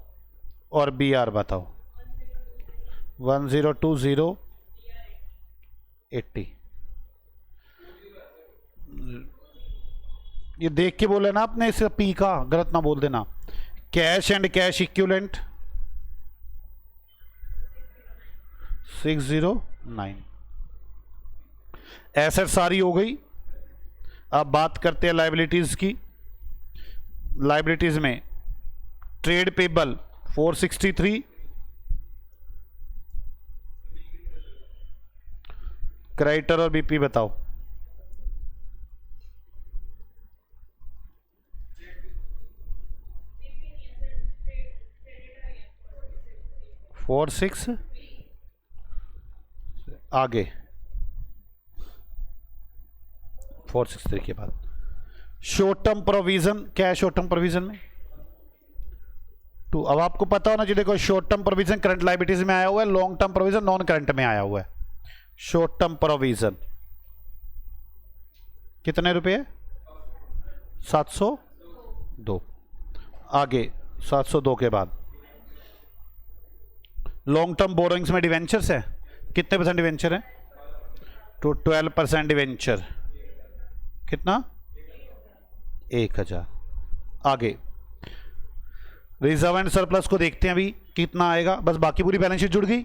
और बीआर बताओ। 102080। ये देख के बोले ना आपने, इसे पी का गलत ना बोल देना। Cash and cash equivalent 609। Asset सारी हो गई। अब बात करते हैं लायबिलिटीज की। लायबिलिटीज में ट्रेड पेबल 463। क्रेडिटर और बीपी बताओ। फोर सिक्स आगे 463 के बाद शॉर्ट टर्म प्रोविजन क्या है? शॉर्ट टर्म प्रोविजन में अब आपको पता होना चाहिए। देखो short term provision current liabilities में आया हुआ है, long term provision non current में आया हुआ है। शॉर्ट टर्म प्रोविजन कितने रुपए? 702। आगे 702 के बाद लॉन्ग टर्म बोरोइंग्स में डिवेंचर्स है। कितने परसेंट डिवेंचर है? तो 12% डिवेंचर। कितना? 1000। आगे रिजर्व एंड सरप्लस को देखते हैं अभी कितना आएगा। बस बाकी पूरी बैलेंस शीट जुड़ गई।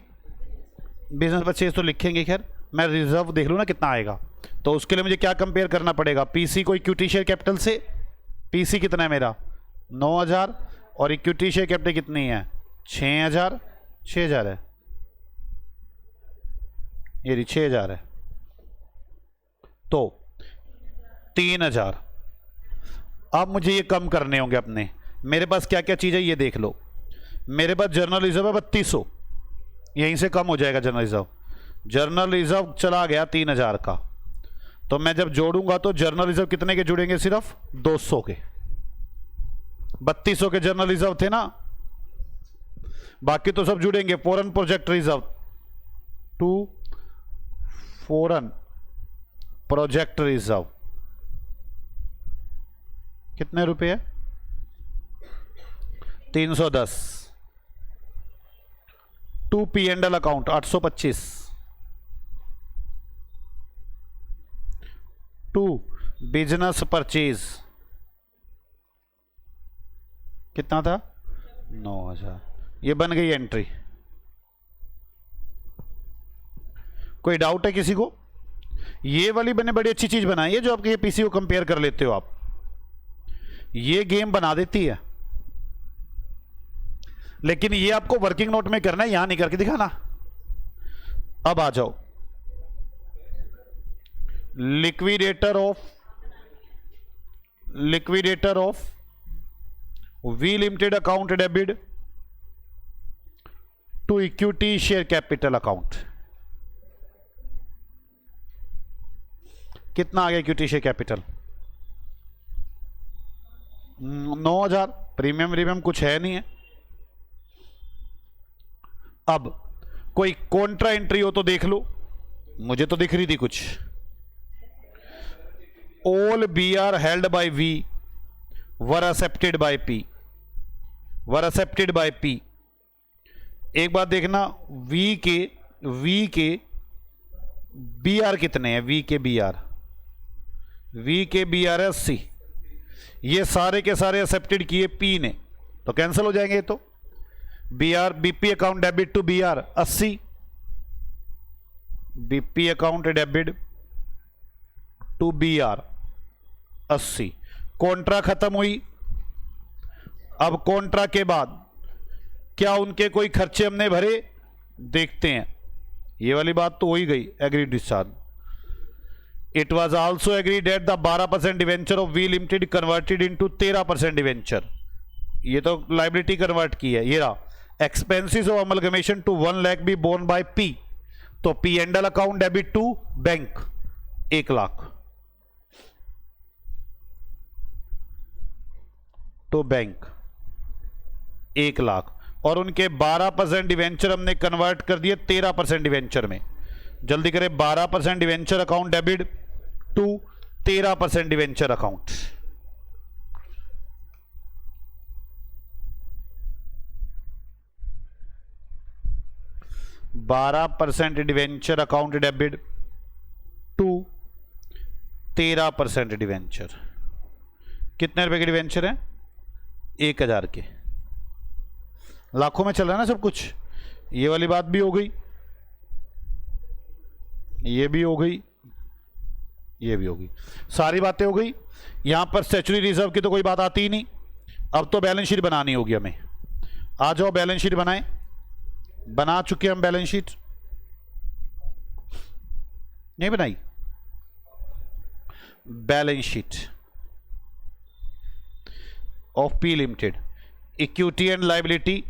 बिजनेस परचेज तो लिखेंगे, खैर मैं रिजर्व देख लूँ ना कितना आएगा। तो उसके लिए मुझे क्या कंपेयर करना पड़ेगा? पीसी को इक्विटी शेयर कैपिटल से। पीसी कितना है मेरा? 9000 और इक्विटी शेयर कैपिटल कितनी है? 6000। 6000 है ये 6000 है तो 3000। अब मुझे ये कम करने होंगे अपने। मेरे पास क्या क्या चीज़ है ये देख लो। मेरे पास जर्नल रिजर्व है 3200, यहीं से कम हो जाएगा जर्नल रिजर्व। जर्नल रिजर्व चला गया 3000 का। तो मैं जब जोड़ूंगा तो जर्नल रिजर्व कितने के जुड़ेंगे? सिर्फ 200 के। 3200 के जर्नल रिजर्व थे ना, बाकी तो सब जुड़ेंगे। Foreign project reserve to foreign project reserve कितने रुपए है? 310। To P and L account 825। To business purchase कितना था? 9000। ये बन गई एंट्री। कोई डाउट है किसी को? ये वाली मैंने बड़ी अच्छी चीज बनाई है जो आपके पीसी को कंपेयर कर लेते हो आप। ये गेम बना देती है, लेकिन ये आपको वर्किंग नोट में करना है, यहां नहीं करके दिखाना। अब आ जाओ liquidator of V limited account debit to equity share capital account. कितना आ गया इक्विटी शेयर कैपिटल? 9000। प्रीमियम कुछ है नहीं है। अब कोई कॉन्ट्रा एंट्री हो तो देख लो। मुझे तो दिख रही थी कुछ। All B R held by V were accepted by P. एक बात देखना, वी के बी आर कितने हैं? वी के बी आर है 80। ये सारे के सारे एक्सेप्टेड किए पी ने, तो कैंसिल हो जाएंगे। तो B R BP account debit to B R 80। BP account debit to BR 80। Contra खत्म हुई। अब कॉन्ट्रा के बाद क्या उनके कोई खर्चे हमने भरे, देखते हैं। ये वाली बात तो हो ही गई, agree discharge. It was also agreed that the 12% debenture of V limited converted into 13% debenture. ये तो लाइबिलिटी कन्वर्ट की है। ये रहा expenses of amalgamation to 1 lakh be borne by P, तो P and L account debit to bank 1 lakh तो bank 1 lakh, और उनके 12% डिवेंचर हमने कन्वर्ट कर दिए 13% डिवेंचर में। जल्दी करें, 12% debenture account debit to 13% debenture account. %, Debenture account debit to 13% debenture. कितने रुपए के डिवेंचर हैं? 1000 के। लाखों में चल रहा है ना सब कुछ। ये वाली बात भी हो गई, ये भी हो गई, ये भी हो गई, सारी बातें हो गई। यहां पर स्टैच्यूटरी रिजर्व की तो कोई बात आती ही नहीं। अब तो बैलेंस शीट बनानी होगी हमें। आ जाओ बैलेंस शीट बनाएं। बना चुके हम बैलेंस शीट, नहीं बनाई? Balance sheet of P limited, equity and liability,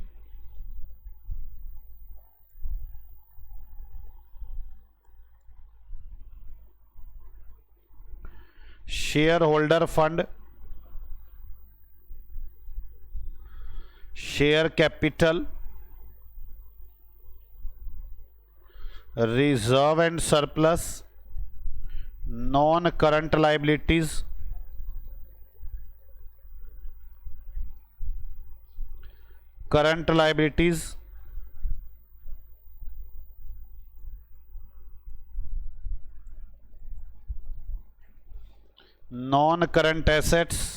share holder fund, share capital, reserve and surplus, non current liabilities, current liabilities, non current assets,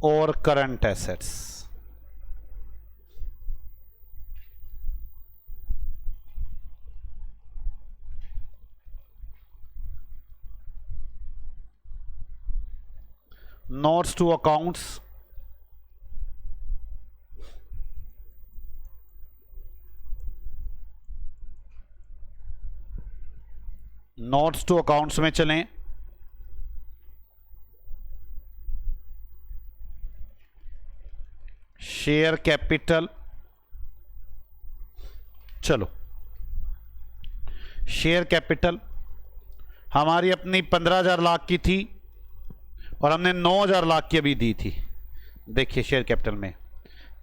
और current assets. Notes to accounts, notes to accounts में चलें। Share capital, चलो share capital हमारी अपनी 15,000 लाख की थी और हमने 9,000 लाख की अभी दी थी। देखिए शेयर कैपिटल में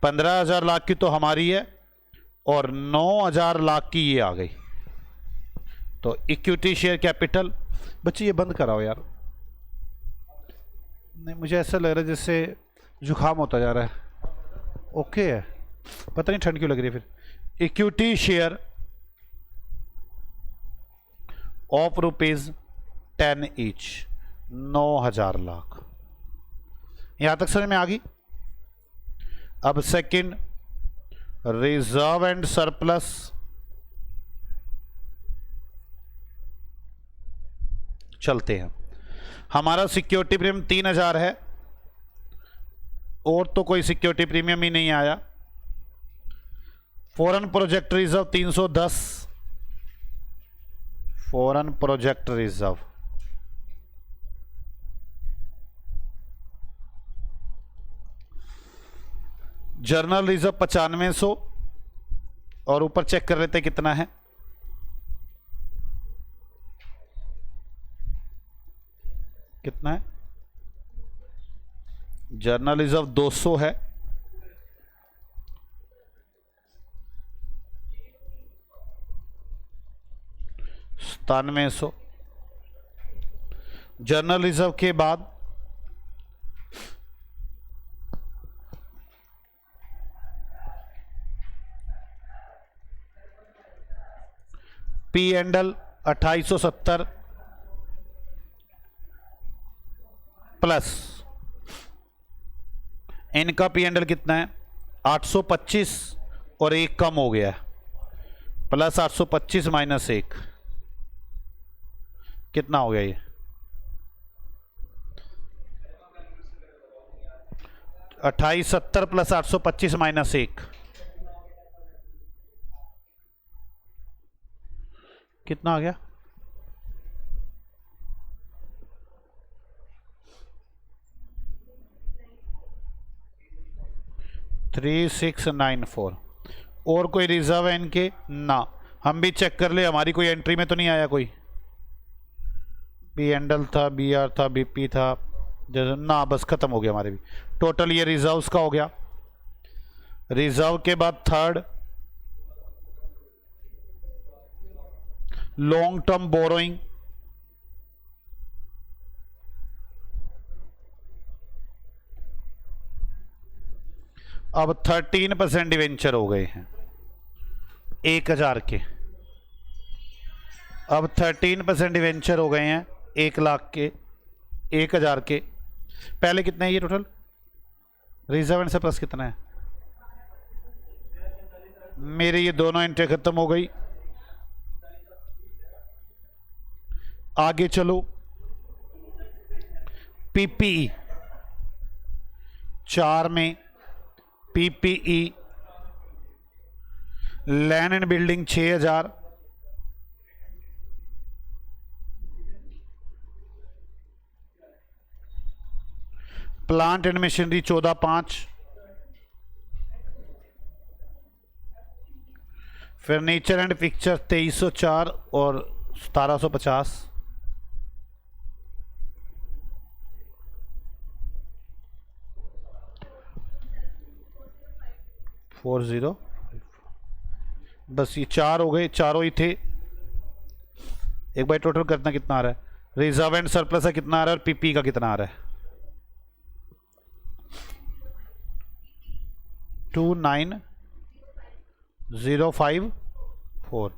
15,000 लाख की तो हमारी है और 9,000 लाख की ये आ गई। तो इक्विटी शेयर कैपिटल, बच्चे ये बंद कराओ यार, नहीं मुझे ऐसा लग रहा है जैसे जुकाम होता जा रहा है। ओके है, पता नहीं ठंड क्यों लग रही है। फिर equity share of ₹10 each, 9,000 lakh. यहां तक समझ में आ गई। अब सेकंड, रिजर्व एंड सरप्लस, चलते हैं। हमारा सिक्योरिटी प्रीमियम 3,000 है और तो कोई सिक्योरिटी प्रीमियम ही नहीं आया। Foreign project reserve 310, foreign project reserve general reserve 9500 और ऊपर चेक कर लेते कितना है। कितना है? जर्नल रिजर्व 200 है, $9700। जर्नल रिजर्व के बाद P&L 2870 प्लस इनका पी एंडल कितना है 825 और 1 कम हो गया है, प्लस 825 माइनस 1 कितना हो गया ये 2870 प्लस 825 माइनस 1 कितना आ गया 3694। और कोई रिजर्व है इनके ना, हम भी चेक कर ले हमारी कोई एंट्री में तो नहीं आया कोई, बी एंडल था, बी आर था, बीपी था, जैसे ना, बस खत्म हो गया हमारे भी। टोटल ये रिजर्व्स का हो गया। रिजर्व के बाद थर्ड लॉन्ग टर्म बोरोइंग, अब 13% डिवेंचर हो गए हैं 1000 के, अब 13% डिवेंचर हो गए हैं 1 लाख के, 1000 के। पहले कितने है ये टोटल रिजर्व एंड सरप्लस कितना है, मेरे ये दोनों एंट्री खत्म हो गई। आगे चलो, पीपीई 4 में, PPE land and building 6000, plant and machinery 14,500, furniture and picture 2304 और 1750, बस ये 4 हो गए, चारों ही थे। एक बार टोटल करना कितना आ रहा है, रिजर्व एंड सरप्लस का कितना आ रहा है और पीपी का कितना आ रहा है 29054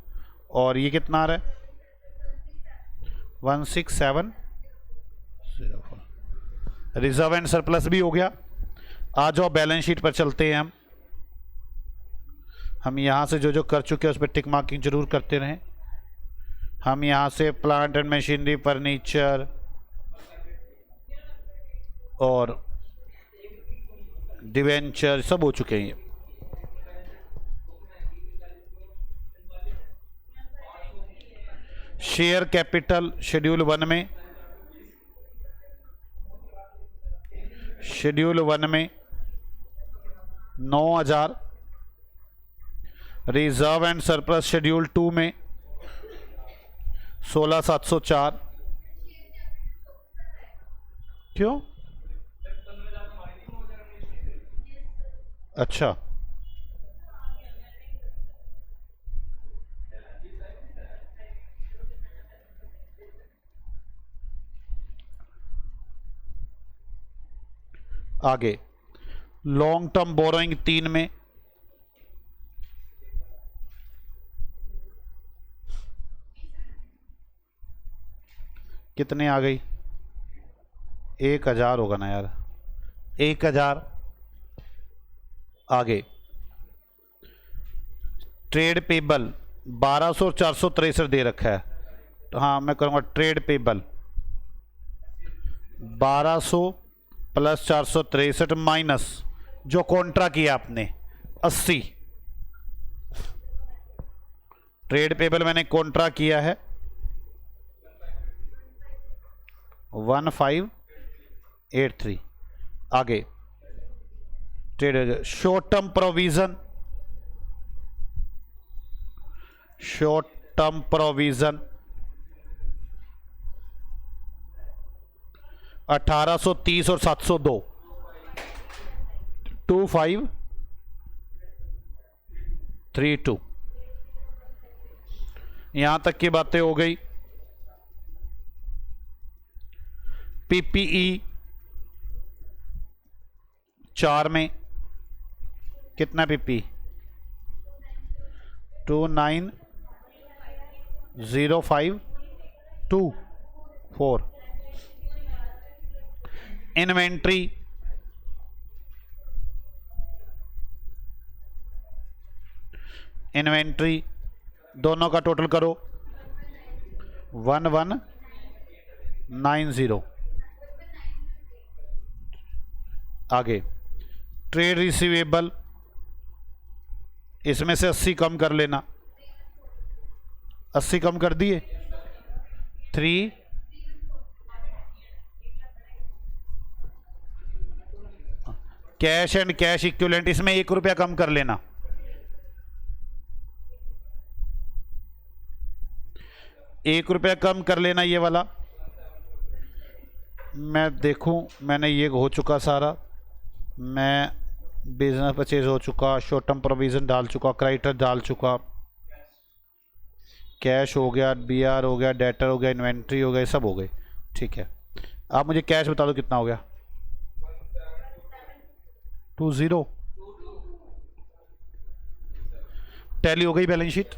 और ये कितना आ रहा है 16704। रिजर्व एंड सरप्लस भी हो गया। आ जाओ बैलेंस शीट पर चलते हैं हम यहाँ से जो जो कर चुके हैं उस पर टिक मार्किंग जरूर करते रहें। हम यहाँ से प्लांट एंड मशीनरी, फर्नीचर और डिवेंचर सब हो चुके हैं। शेयर कैपिटल शेड्यूल 1 में, शेड्यूल 1 में 9000, रिजर्व एंड सरप्लस शेड्यूल 2 में 16704। क्यों? अच्छा, आगे लॉन्ग टर्म बोरोइंग 3 में, कितने आ गई 1000 होगा ना यार, 1000। आगे ट्रेड पेबल 1200 और 463 दे रखा है, तो हाँ मैं करूँगा ट्रेड पेबल 1200 प्लस 463 माइनस जो कॉन्ट्रा किया आपने 80। ट्रेड पेबल मैंने कॉन्ट्रा किया है 1583। आगे trade short term provision, short term provision 1830 और 702, 2532। यहां तक की बातें हो गई। पीपीई 4 में कितना पीपी 29052 इन्वेंट्री इन्वेंट्री, दोनों का टोटल करो 1190। आगे ट्रेड रिसीवेबल, इसमें से 80 कम कर लेना, 80 कम कर दिए 3 कैश एंड कैश इक्विवेलेंट, इसमें 1 रुपया कम कर लेना, 1 रुपया कम कर लेना ये वाला। मैं देखूं, मैंने ये हो चुका सारा, मैं बिजनेस परचेज हो चुका, शॉर्ट टर्म प्रोविजन डाल चुका, क्रेडिटर डाल चुका, कैश हो गया, बीआर हो गया, डेटर हो गया, इन्वेंट्री हो गया, सब हो गए। ठीक है, आप मुझे कैश बता दो कितना हो गया। 20 टैली हो गई बैलेंस शीट।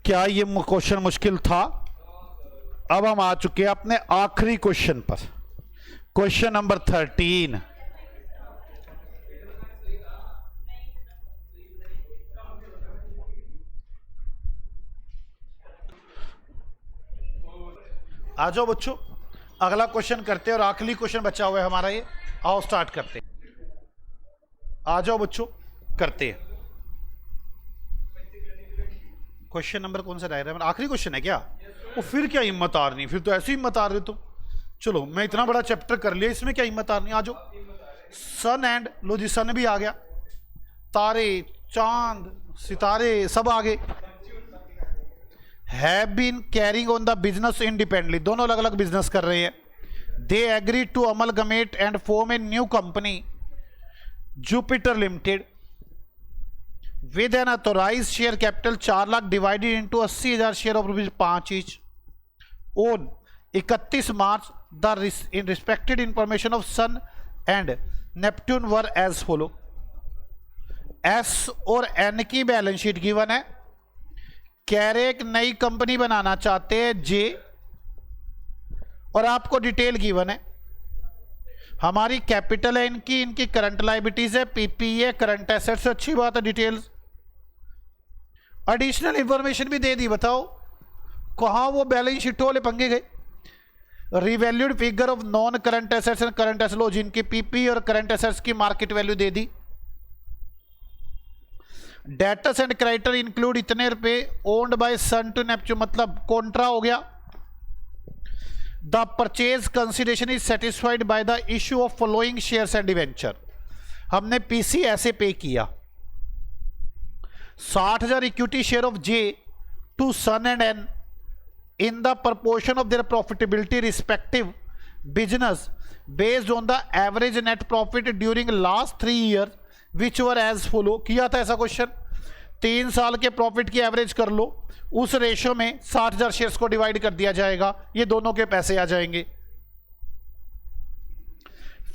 क्या ये क्वेश्चन मुश्किल था? अब हम आ चुके हैं अपने आखिरी क्वेश्चन पर, क्वेश्चन नंबर 13। आ जाओ बच्चों, अगला क्वेश्चन करते हैं और आखिरी क्वेश्चन बचा हुआ है हमारा ये। आओ स्टार्ट करते हैं, आ जाओ बच्चों करते हैं। क्वेश्चन नंबर कौन सा डायग्राम? आखिरी क्वेश्चन है क्या? वो फिर क्या हिम्मत आ रही, फिर तो ऐसी हिम्मत आ रही तुम। चलो मैं इतना बड़ा चैप्टर कर लिया, इसमें क्या हिम्मत आ रही? आ जाओ। सन एंड, लो जी सन भी आ गया, तारे चांद सितारे सब आ गए। Have been carrying on the business independently, दोनों अलग अलग बिजनेस कर रहे हैं। They agree to amalgamate and form a new company Jupiter limited with an authorized share capital 4 lakh divided into 80,000 share of rupees 5 each on 31 March, the respected information of Sun and Neptune were as follow। S और N की balance sheet given है, कह रहे एक नई company बनाना चाहते हैं J, और आपको डिटेल गिवन है। हमारी कैपिटल है इनकी, इनकी करंट लाइबिलिटीज है, पीपी है, करंट एसेट्स, अच्छी बात है। डिटेल्स एडिशनल इंफॉर्मेशन भी दे दी, बताओ कहां वो बैलेंस शीट वाले पंगे गए। Revalued figure of non current assets and current assets, लो जिनकी पीपी और करंट एसेट्स की मार्केट वैल्यू दे दी। डेटर्स एंड क्रेडिटर इंक्लूड इतने रुपए owned by Sun to Neptune, मतलब कॉन्ट्रा हो गया। The purchase consideration is satisfied by the issue of following shares and debenture, हमने पीसी ऐसे पे किया। 60,000 equity share of J to Sun and N in the proportion of their profitability respective business based on the average net profit during last 3 year which were as follow. किया था ऐसा question, 3 साल के profit की average कर लो, उस ratio में 60,000 shares को डिवाइड कर दिया जाएगा, ये दोनों के पैसे आ जाएंगे।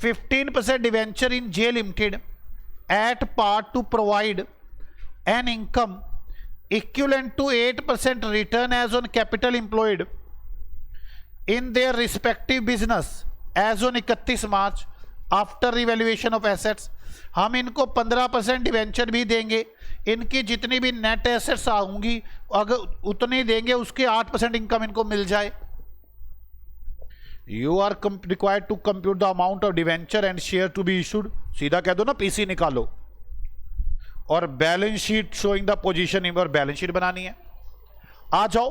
15% debenture in J limited at part to provide an income equivalent to 8% return as on capital employed in their respective business as on 31 March after revaluation of assets. हम इनको 15% डिवेंचर भी देंगे, इनकी जितनी भी नेट एसेट्स आऊंगी अगर उतनी देंगे, उसके 8% इनकम इनको मिल जाए। You are required to compute the amount of debenture and share to be issued, सीधा कह दो ना पीसी निकालो, और balance sheet showing the position और बैलेंस शीट बनानी है। आ जाओ,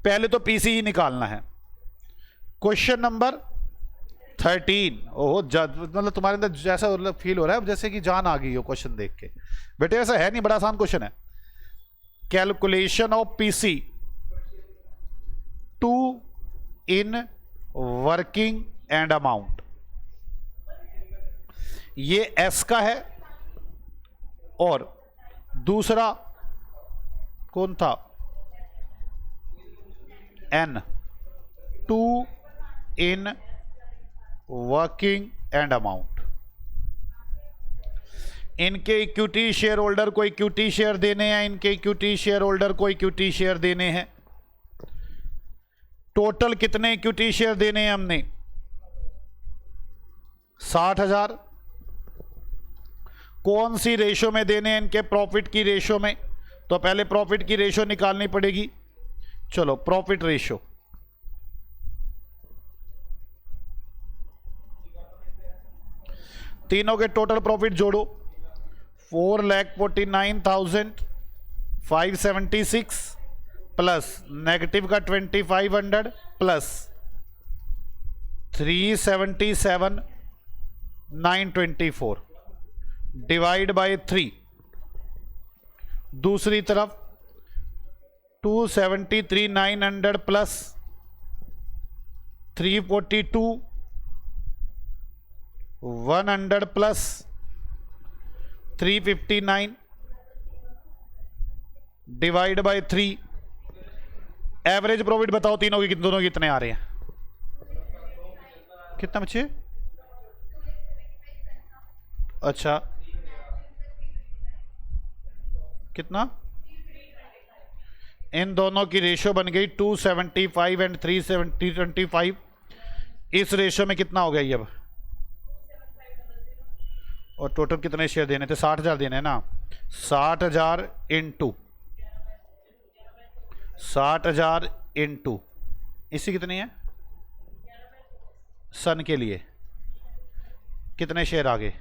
पहले तो पीसी ही निकालना है। Question number 13। ओह, मतलब तुम्हारे अंदर जैसा फील हो रहा है जैसे कि जान आ गई हो क्वेश्चन देख के। बेटे ऐसा है नहीं, बड़ा आसान क्वेश्चन है। Calculation of PC to in working and amount, ये एस का है और दूसरा कौन था, N, to in working and amount. इनके इक्विटी शेयर होल्डर को इक्विटी शेयर देने हैं, इनके इक्विटी शेयर होल्डर को इक्विटी शेयर देने हैं। टोटल कितने इक्विटी शेयर देने हैं हमने, 60,000, कौन सी रेशो में देने हैं इनके? प्रॉफिट की रेशो में। तो पहले प्रॉफिट की रेशो निकालनी पड़ेगी। चलो प्रॉफिट रेशो, तीनों के टोटल प्रॉफिट जोड़ो। 4,49,576 प्लस नेगेटिव का 2,500 प्लस 377,924 डिवाइड बाय 3। दूसरी तरफ 273,900 plus 342,100 plus 359 divide by 3। Average profit बताओ तीनों की, दोनों कितने आ रहे हैं? कितना बचे? अच्छा कितना? इन दोनों की रेशो बन गई 275 एंड 325। इस रेशो में कितना हो गया ये अब? और टोटल कितने शेयर देने थे? 60,000 देने हैं ना। 60,000 इंटू 60,000 इंटू इसी कितनी है? सन के लिए कितने शेयर आ गए?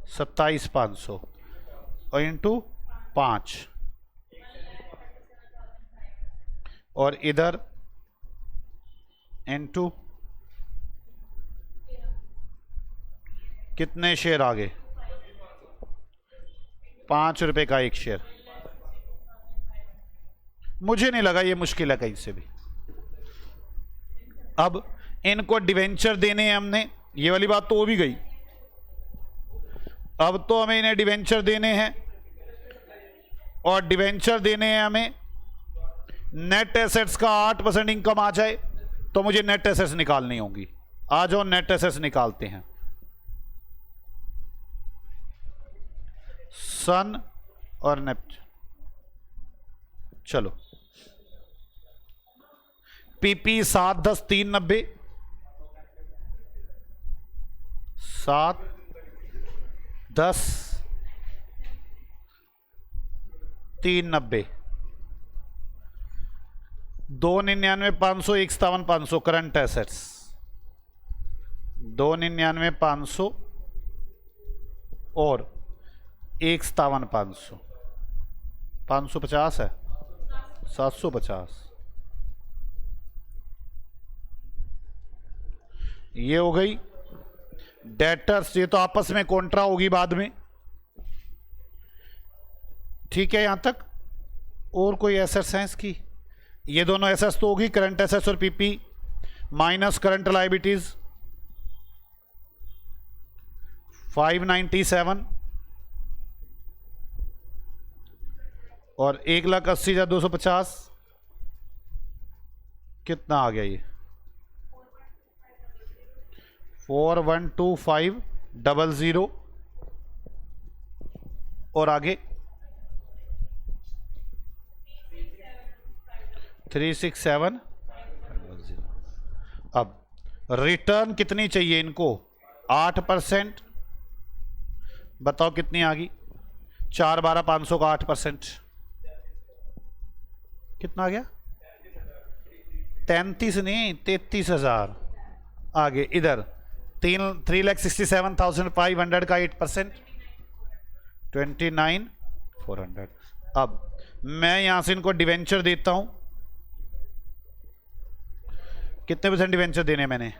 27,500 और इंटू 5 और इधर इंटू कितने शेयर आ गए? 5 रुपए का एक शेयर। मुझे नहीं लगा ये मुश्किल है कहीं से भी। अब इनको डिवेंचर देने हैं हमने, ये वाली बात तो हो भी गई। अब तो हमें इन्हें डिवेंचर देने हैं और डिवेंचर देने हैं हमें। नेट एसेट्स का 8% इनकम आ जाए तो मुझे नेट एसेट्स निकालनी होगी। आ जाओ नेट एसेट्स निकालते हैं। सन और नेप्ट, चलो पीपी 7 10 390 7 10 390 299 500 51 500 करंट एसेट्स 299 500 और 51 500 550 है 750। ये हो गई डेटर्स। ये तो आपस में कॉन्ट्रा होगी बाद में, ठीक है यहां तक। और कोई एसेट्स हैं इसकी? ये दोनों एसेट्स तो होगी, करंट एसेट्स और पीपी माइनस करंट लायबिलिटीज 597 और 1,80,250 कितना आ गया? ये 412500 और आगे 367। अब रिटर्न कितनी चाहिए इनको? 8%। बताओ कितनी आ गई? 4 12 500 का 8% कितना आ गया? 33 नहीं 33,000। आगे इधर 3,67,500 का 8% 29,400। अब मैं यहां से इनको डिवेंचर देता हूं। कितने % डिवेंचर देने हैं मैंने?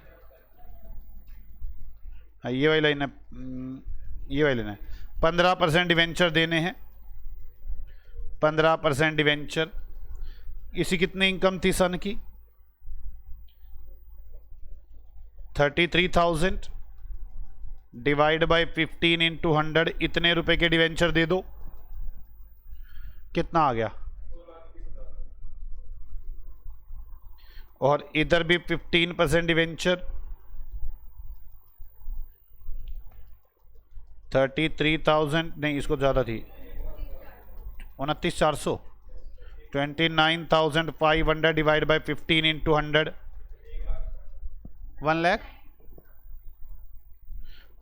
ये वाली लाइन है, ये वाली लाइन है। 15% डिवेंचर देने हैं। 15% डिवेंचर। इसी कितनी इनकम थी सन की? 33,000 डिवाइड बाय 15 इंटू 100। इतने रुपए के डिवेंचर दे दो। कितना आ गया? और इधर भी 15% डिवेंचर 33,000 नहीं, इसको ज़्यादा थी 29,400। 29,500 divide by 15 into 100 1 lakh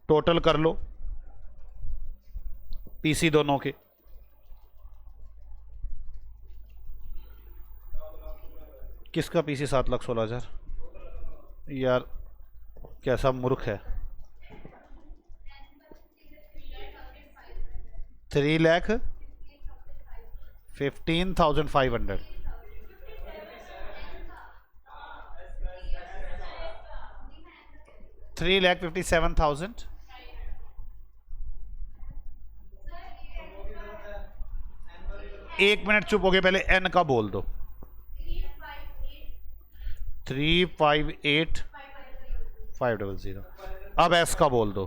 total कर लो पीसी दोनों के। किसका पीसी 7,16,000? यार कैसा मूर्ख है। 3,15,500। 3,57,000। एक मिनट चुप हो गए, पहले एन का बोल दो। 358,500। अब एस का बोल दो।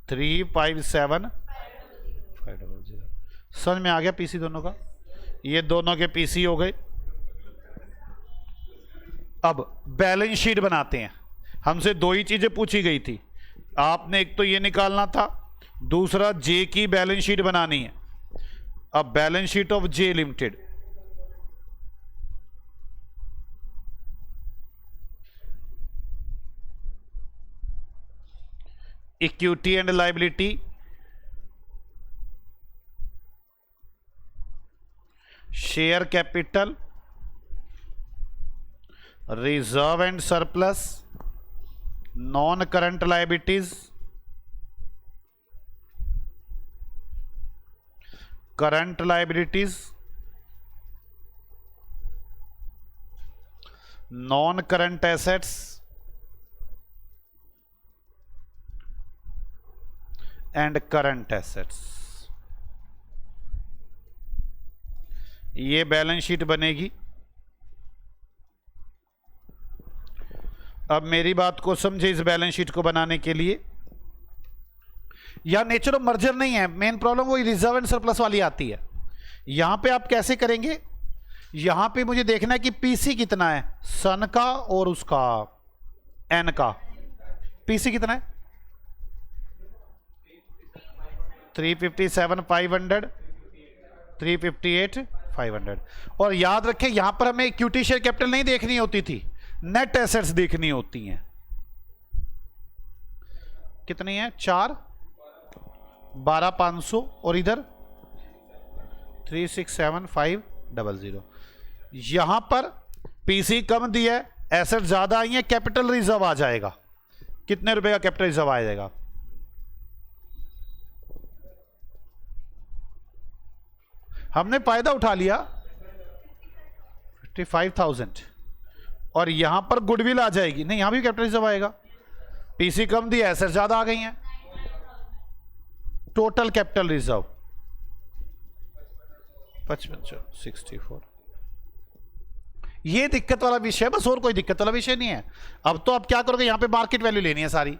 357,500। समझ में आ गया पीसी दोनों का? ये दोनों के पीसी हो गए। अब बैलेंस शीट बनाते हैं। हमसे दो ही चीजें पूछी गई थी, आपने एक तो ये निकालना था, दूसरा जे की बैलेंस शीट बनानी है। अब balance sheet of J limited, equity and liability, share capital, reserve and surplus, non current liabilities, current liabilities, non current assets and current assets. ये बैलेंस शीट बनेगी। अब मेरी बात को समझे, इस बैलेंस शीट को बनाने के लिए यहां नेचर ऑफ मर्जर नहीं है, मेन प्रॉब्लम वही रिजर्व एंड सरप्लस वाली आती है। यहां पे आप कैसे करेंगे, यहां पे मुझे देखना है कि पीसी कितना है, सन का और उसका एन का। पीसी कितना है? 357,500, 358,500। और याद रखें यहां पर हमें इक्विटी शेयर कैपिटल नहीं देखनी होती थी, नेट एसेट्स देखनी होती हैं। कितनी है? 4, 12,500 और इधर 367,500। यहां पर पीसी कम दिया है, एसेट ज्यादा आई है, कैपिटल रिजर्व आ जाएगा। कितने रुपए का कैपिटल रिजर्व आ जाएगा? हमने फायदा उठा लिया 55,000। और यहां पर गुडविल आ जाएगी, नहीं यहां भी कैपिटल रिजर्व आएगा। पीसी कम दिया, एसेट ज्यादा आ गई हैं, टोटल कैपिटल रिजर्व 55,64। ये दिक्कत वाला विषय, बस और कोई दिक्कत वाला विषय नहीं है। अब तो आप क्या करोगे, यहां पे मार्केट वैल्यू लेनी है सारी।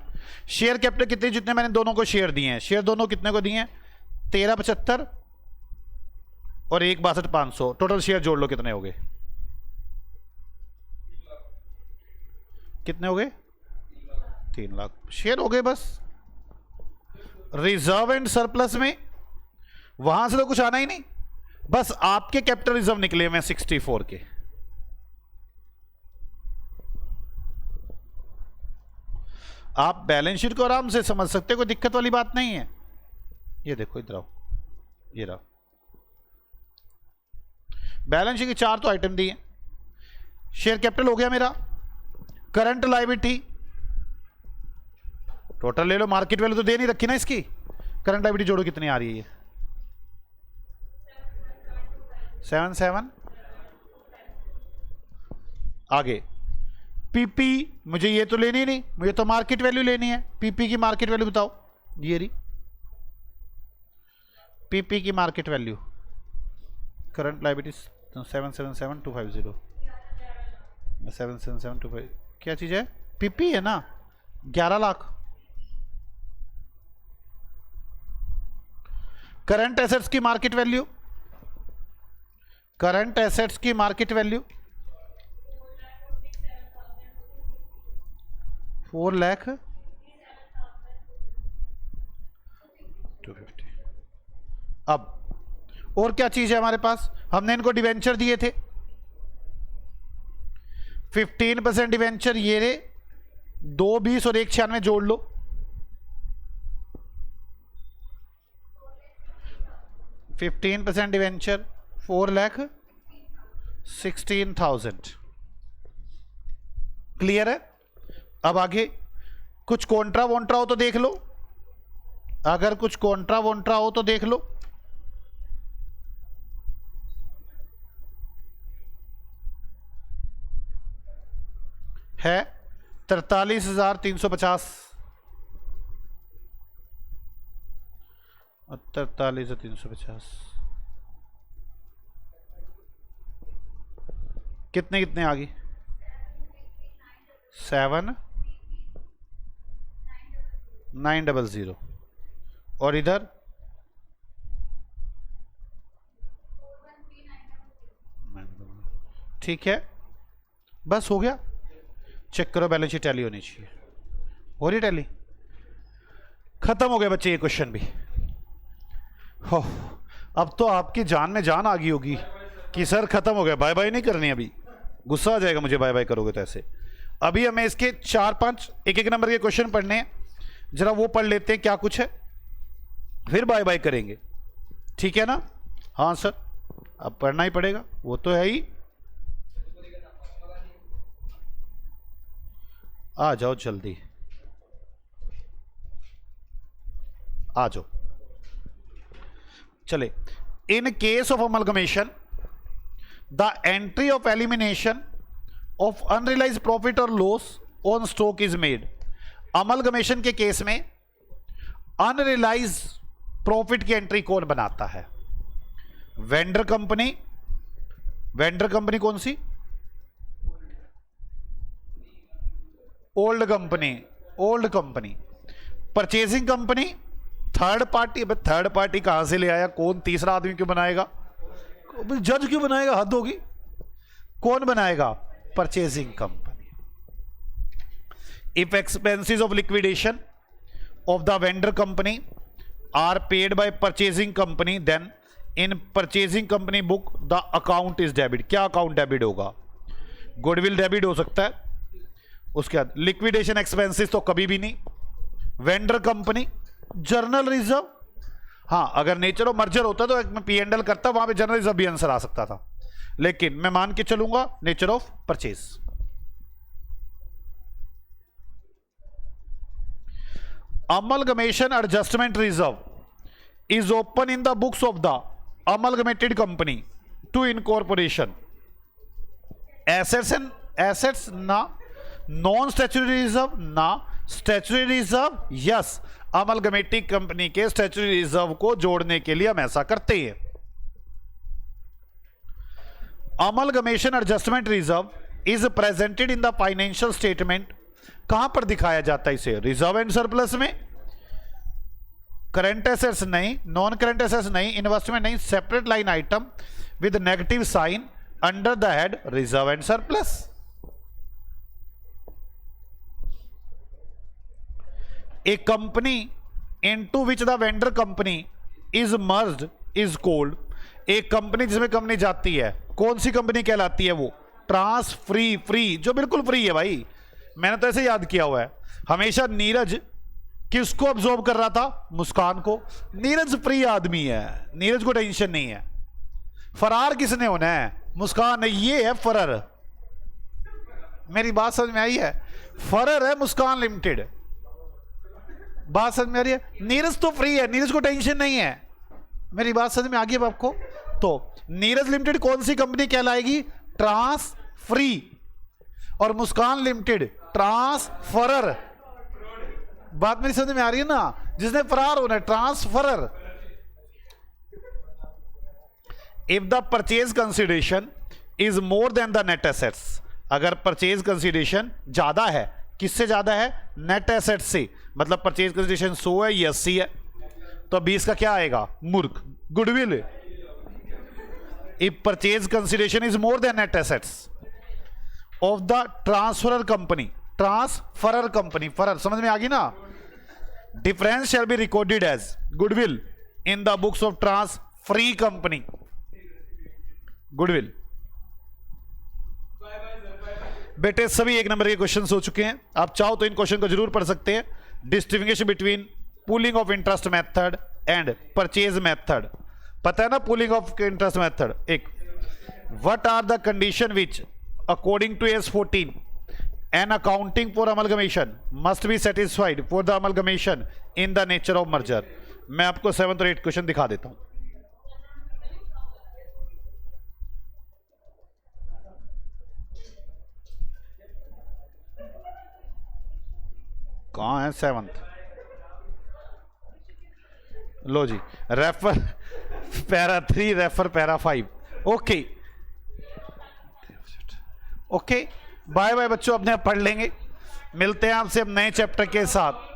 शेयर कैपिटल कितने, जितने मैंने दोनों को शेयर दिए हैं, शेयर दोनों कितने को दिए हैं? 13,75 और 1,62,500। टोटल शेयर जोड़ लो, कितने हो गए? कितने हो गए? 3 लाख शेयर हो गए बस। रिजर्व एंड सरप्लस में वहां से तो कुछ आना ही नहीं, बस आपके कैपिटल रिजर्व निकले हुए 64 के। आप बैलेंस शीट को आराम से समझ सकते, कोई दिक्कत वाली बात नहीं है। ये देखो इधर आओ, ये रहा बैलेंस शीट के 4 तो आइटम दिए। शेयर कैपिटल हो गया मेरा, करंट लायबिलिटी टोटल ले लो, मार्केट वैल्यू तो दे नहीं रखी ना इसकी। करंट लायबिलिटी जोड़ो, कितनी आ रही है ये? 77। आगे पीपी, मुझे ये तो लेनी नहीं, मुझे तो मार्केट वैल्यू लेनी है। पीपी की मार्केट वैल्यू बताओ, ये रही पीपी की मार्केट वैल्यू। करंट लायबिलिटीज 777,250, 777,250 क्या चीज है? पीपी है ना, 11 लाख। करंट एसेट्स की मार्केट वैल्यू, करंट एसेट्स की मार्केट वैल्यू 4,250,000। अब और क्या चीज है हमारे पास? हमने इनको डिवेंचर दिए थे, 15% डिवेंचर, ये रे 2,20 और 1,96 जोड़ लो, 15% डिवेंचर 4,16,000। क्लियर है? अब आगे कुछ कॉन्ट्रा वोंट्रा हो तो देख लो, अगर कुछ कॉन्ट्रा वोंट्रा हो तो देख लो। है 43,350 और 43,350 कितने कितने आ गई? 7,900 और इधर 900। ठीक है, बस हो गया। चेक करो, बैलेंस शीट टैली होनी चाहिए। हो रही टैली? खत्म हो गया बच्चे ये क्वेश्चन भी। हो, अब तो आपकी जान में जान आ गई होगी कि सर खत्म हो गया, बाय बाय नहीं करनी अभी, गुस्सा आ जाएगा मुझे बाय बाय करोगे तो ऐसे। अभी हमें इसके 4-5 एक-एक नंबर के क्वेश्चन पढ़ने हैं, जरा वो पढ़ लेते हैं क्या कुछ है, फिर बाय बाय करेंगे। ठीक है ना? हाँ सर, अब पढ़ना ही पड़ेगा, वो तो है ही। आ जाओ जल्दी, आ जाओ। चले, in case of amalgamation the entry of elimination of unrealised profit और loss on stock is made. Amalgamation के केस में अनरियलाइज प्रॉफिट की एंट्री कौन बनाता है? Vendor company. वेंडर कंपनी कौन सी? Old company, old company. Purchasing company, third party. अब थर्ड पार्टी कहां से ले आया? कौन तीसरा आदमी क्यों बनाएगा? जज क्यों बनाएगा? हद होगी। कौन बनाएगा? Purchasing company. If expenses of liquidation of the vendor company are paid by purchasing company, then in purchasing company book the account is debit. क्या अकाउंट डेबिट होगा? गुडविल डेबिट हो सकता है। उसके बाद लिक्विडेशन एक्सपेंसेस तो कभी भी नहीं। Vendor company, journal reserve. हाँ, अगर नेचर ऑफ मर्जर होता तो मैं P&L करता, वहां पे जर्नल रिजर्व भी आंसर आ सकता था, लेकिन मैं मान के चलूंगा nature of purchase. Amalgamation adjustment reserve is open in the books of the amalgamated company to incorporation. Assets ना, नॉन स्टैच्यूटरी रिजर्व ना, statutory reserve yes. Amalgamating company के स्टैच्यूटरी रिजर्व को जोड़ने के लिए हम ऐसा करते हैं। Amalgamation adjustment reserve is presented in the financial statement. कहां पर दिखाया जाता है इसे? रिजर्व एंड सरप्लस में। करंट एसेट्स नहीं, नॉन करंट एसेट्स नहीं, इन्वेस्टमेंट नहीं, separate line item with negative sign under the head reserve and surplus. A company into which the vendor company is merged is called। एक company जिसमें company जाती है, कौन सी company कहलाती है वो? Trans free. फ्री जो बिल्कुल फ्री है भाई, मैंने तो ऐसे याद किया हुआ है हमेशा। नीरज किसको अब्सॉर्ब कर रहा था? मुस्कान को। नीरज फ्री आदमी है, नीरज को टेंशन नहीं है। फरार किसने होना है? मुस्कान ने। ये है फरर। मेरी बात समझ में आई है? फरर है मुस्कान लिमिटेड। बात समझ में आ रही है? नीरज तो फ्री है, नीरज को टेंशन नहीं है। मेरी बात समझ में आ गई अब आपको? तो नीरज लिमिटेड कौन सी कंपनी कहलाएगी? Transferee. और मुस्कान लिमिटेड ट्रांसफरर। बात मेरी समझ में आ रही है ना? जिसने फरार होना है, transferor. If the purchase consideration is more then the net assets. अगर परचेज कंसिडरेशन ज्यादा है, किससे ज्यादा है? नेट एसेट से। मतलब परचेज कंसिडरेशन 100 है, ये 80 है, तो 20 का क्या आएगा? मूर्ख। Goodwill. If purchase consideration is more than net assets of the transferor company. Transferor company, फरर समझ में आ गई ना? Difference shall be recorded as goodwill in the books of transferee company. Goodwill. बेटे सभी एक नंबर के क्वेश्चन हो चुके हैं। आप चाहो तो इन क्वेश्चन को जरूर पढ़ सकते हैं। Distinguish between pooling of interest method and purchase method. पता है ना पूलिंग ऑफ इंटरेस्ट मेथड। एक, what are the condition which according to S 14 an accounting for amalgamation must be satisfied for the amalgamation in the nature of merger. मैं आपको 7th और 8th question दिखा देता हूं। कहां है 7th? लो जी, refer para 3, refer para 5। Okay okay, bye bye बच्चों, अपने आप पढ़ लेंगे। मिलते हैं आपसे अब नए चैप्टर के साथ।